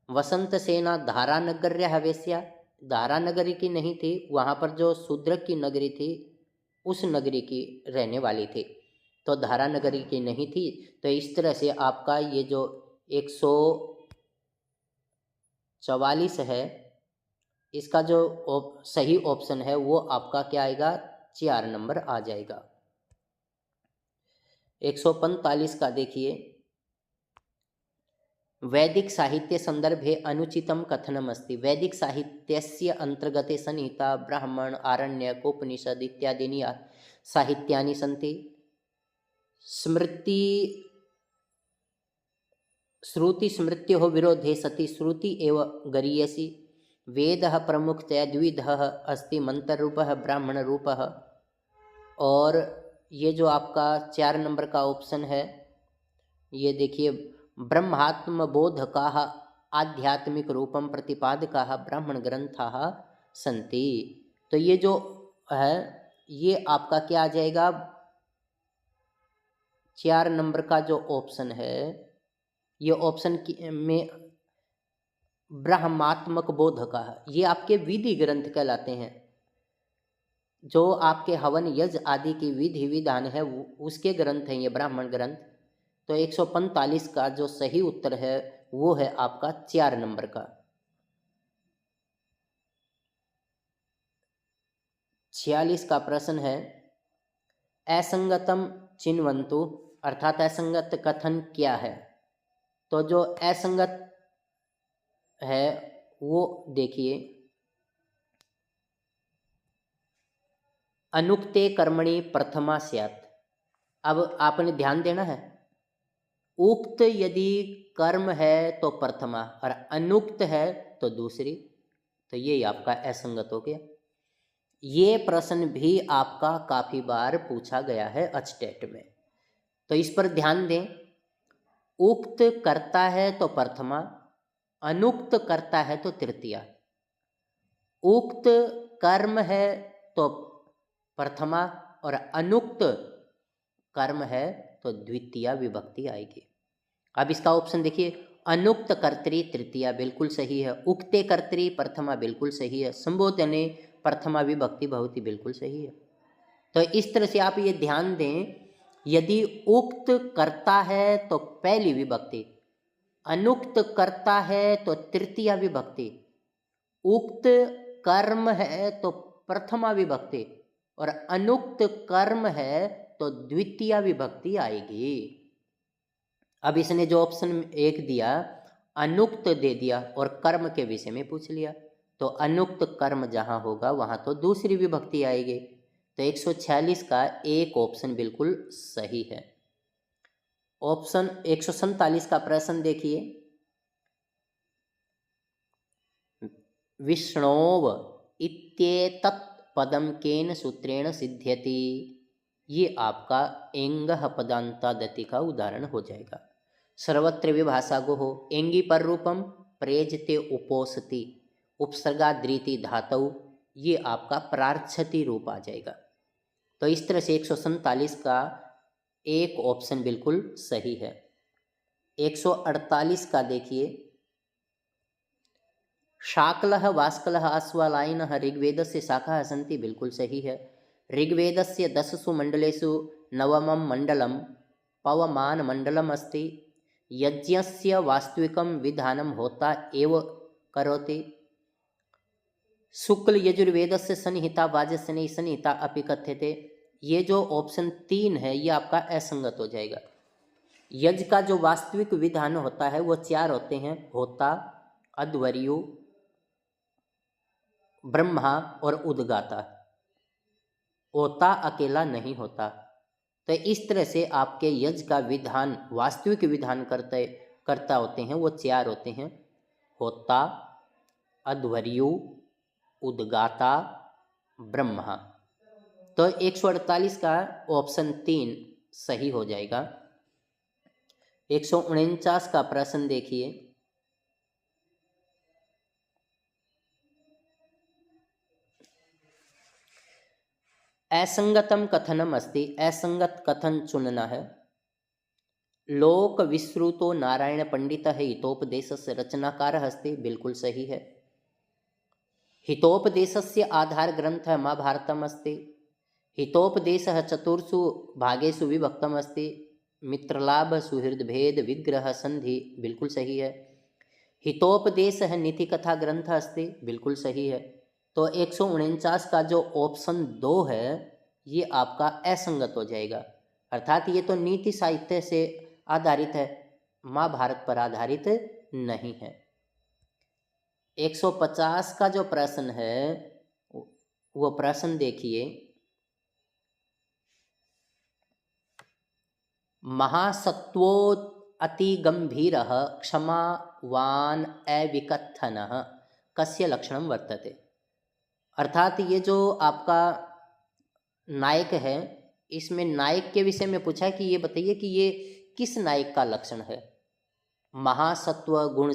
Speaker 1: वसंत सेना धारानगर्य हवेश्या, धारानगरी की नहीं थी, वहाँ पर जो शूद्रक की नगरी थी उस नगरी की रहने वाली थी, तो धारानगरी की नहीं थी। तो इस तरह से आपका ये जो 144 है, इसका जो सही ऑप्शन है वो आपका क्या आएगा, 4 नंबर आ जाएगा। 145 का देखिए, वैदिक साहित्य संदर्भे अनुचितम कथनम अस्ति। वैदिक साहित्यस्य अंतर्गते संहिता, ब्राह्मण, आरण्यक, उपनिषद इत्यादीनि साहित्यानि सन्ति। श्रुति स्मृत्योः विरोधे सति श्रुति एव गरीयसी। वेदः प्रमुखतया द्विविधः अस्ति, मंत्ररूपः ब्राह्मणरूपः। और ये जो आपका 4 नंबर का ऑप्शन है, ये देखिए, ब्रह्मात्मबोधकाः आध्यात्मिक रूपम प्रतिपादकाः ब्राह्मण ग्रंथाः सन्ति। तो ये जो है ये आपका क्या आ जाएगा, 4 नंबर का जो ऑप्शन है, ये ऑप्शन में ब्रह्मात्मक बोधकाः, ये आपके विधि ग्रंथ कहलाते हैं। जो आपके हवन यज्ञ आदि की विधि विधान है उसके ग्रंथ हैं ये ब्राह्मण ग्रंथ। तो 145 का जो सही उत्तर है वो है आपका 4 नंबर का। 46 का प्रश्न है, असंगतम चिन्वन्तु, अर्थात असंगत कथन क्या है। तो जो असंगत है वो देखिए, अनुक्ते कर्मणि प्रथमा स्यात्। अब आपने ध्यान देना है, उक्त यदि कर्म है तो प्रथमा और अनुक्त है तो दूसरी, तो ये आपका असंगत हो गया। ये प्रश्न भी आपका काफी बार पूछा गया है अचटेट में, तो इस पर ध्यान दें। उक्त करता है तो प्रथमा, अनुक्त करता है तो तृतीया। उक्त कर्म है तो प्रथमा और अनुक्त कर्म है तो द्वितीया विभक्ति आएगी। अब इसका ऑप्शन देखिए, अनुक्त कर्तरी तृतीया बिल्कुल सही है, उक्ते कर्तरी प्रथमा बिल्कुल सही है, संबोधने प्रथमा विभक्ति बहुत ही बिल्कुल सही है। तो इस तरह से आप ये ध्यान दें, यदि उक्त करता है तो पहली विभक्ति, अनुक्त करता है तो तृतीया विभक्ति, उक्त कर्म है तो प्रथमा विभक्ति और अनुक्त कर्म है तो द्वितीया विभक्ति आएगी। अब इसने जो ऑप्शन 1 दिया, अनुक्त दे दिया और कर्म के विषय में पूछ लिया, तो अनुक्त कर्म जहां होगा वहां तो दूसरी विभक्ति आएगी। तो 146 का एक ऑप्शन बिल्कुल सही है। ऑप्शन 147 का प्रश्न देखिए, विष्णोव इत्येतत् पदम केन सूत्रेण सिद्ध्यति। ये आपका एंगः पदांतादति का उदाहरण हो जाएगा। सर्वत्र विभाषा गो हो, एंगी पर रूपम प्रेजते उपोसति, उपसर्गाद्रीति धातु, ये आपका प्रार्थति रूप आ जाएगा। तो इस तरह से 147 का एक ऑप्शन बिल्कुल सही है। 148 का देखिए, शाकलः वास्कलः अश्वलायनः ऋग्वेदस्य शाखाः सन्ति, बिल्कुल सही है। ऋग्वेदस्य 10सु मंडलेषु नवमं मंडलं पवमान मंडलम अस्ति। यज्ञस्य वास्तविकं विधानं होता एव करोति। शुक्ल यजुर्वेदस्य संहिता वाजस्नेयी संहिता अपि कथ्यते। ये जो ऑप्शन 3 है ये आपका असंगत हो जाएगा। यज्ञ का जो वास्तविक विधान होता है वो 4 होते हैं, होता, अध्वर्यु, ब्रह्मा और उद्गाता। होता अकेला नहीं होता। तो इस तरह से आपके यज्ञ का विधान, वास्तविक विधान करता होते हैं वो 4 होते हैं, होता, अध्वर्यु, उद्गाता, ब्रह्मा। तो 148 का ऑप्शन 3 सही हो जाएगा। 149 का प्रश्न देखिए, असंगतम कथनम अस्ति, असंगत कथन चुनना है। लोक विश्रुतो नारायण पंडितः हितोपदेशस्य रचनाकारः अस्ति, बिल्कुल सही है। हितोपदेशस्य आधार ग्रंथ महाभारतम अस्ति। हितोपदेशः 4 भागेषु विभक्तम अस्ति। मित्रलाभ सुहृद भेद विग्रह संधि, बिल्कुल सही है। हितोपदेशः नीति कथा ग्रंथ अस्ति, बिल्कुल सही है। तो 149 का जो ऑप्शन 2 है ये आपका असंगत हो जाएगा, अर्थात ये तो नीति साहित्य से आधारित है, महाभारत पर आधारित नहीं है। 150 का जो प्रश्न है वो प्रश्न देखिए, महासत्वो अति गंभीरः क्षमावान अविकथनः कस्य लक्षणं वर्तते। अर्थात ये जो आपका नायक है, इसमें नायक के विषय में पूछा कि ये बताइए कि ये किस नायक का लक्षण है। महासत्व गुण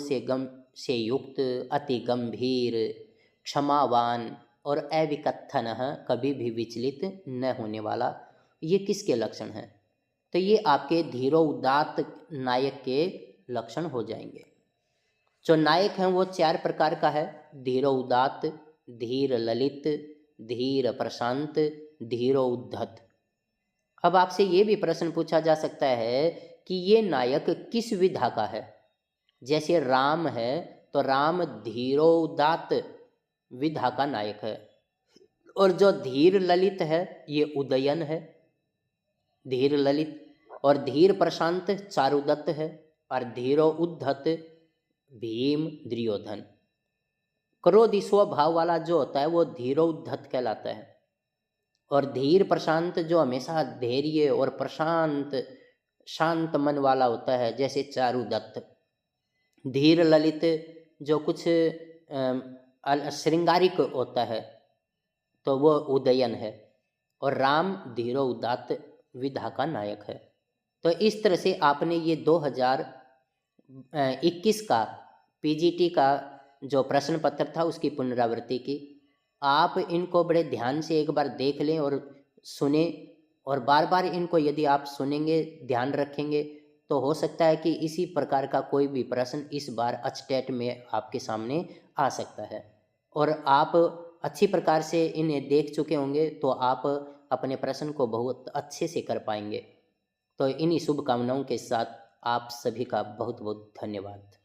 Speaker 1: से युक्त, अति गंभीर, क्षमावान और अविकथन, कभी भी विचलित न होने वाला, ये किसके लक्षण हैं? तो ये आपके धीरोदात्त नायक के लक्षण हो जाएंगे। जो नायक हैं वो 4 प्रकार का है: धीरोदात्त, धीर ललित, धीर प्रशांत, धीरोद्धत। अब आपसे ये भी प्रश्न पूछा जा सकता है कि ये नायक किस विधा का है। जैसे राम है तो राम धीरोदात्त विधा का नायक है, और जो धीर ललित है ये उदयन है, धीर ललित। और धीर प्रशांत चारुदत्त है, और धीरो उद्धत भीम दुर्योधन। क्रोधी स्वभाव वाला जो होता है वो धीरो उद्धत कहलाता है, और धीर प्रशांत जो हमेशा धैर्य और प्रशांत शांत मन वाला होता है, जैसे चारुदत्त। धीर ललित जो कुछ श्रृंगारिक होता है तो वो उदयन है, और राम धीरो उदात्त विधा का नायक है। तो इस तरह से आपने ये 2021 का पीजीटी का जो प्रश्न पत्र था उसकी पुनरावृत्ति की। आप इनको बड़े ध्यान से एक बार देख लें और सुने, और बार बार इनको यदि आप सुनेंगे, ध्यान रखेंगे, तो हो सकता है कि इसी प्रकार का कोई भी प्रश्न इस बार अचटेट में आपके सामने आ सकता है। और आप अच्छी प्रकार से इन्हें देख चुके होंगे तो आप अपने प्रश्न को बहुत अच्छे से कर पाएंगे। तो इन्हीं शुभकामनाओं के साथ आप सभी का बहुत बहुत धन्यवाद।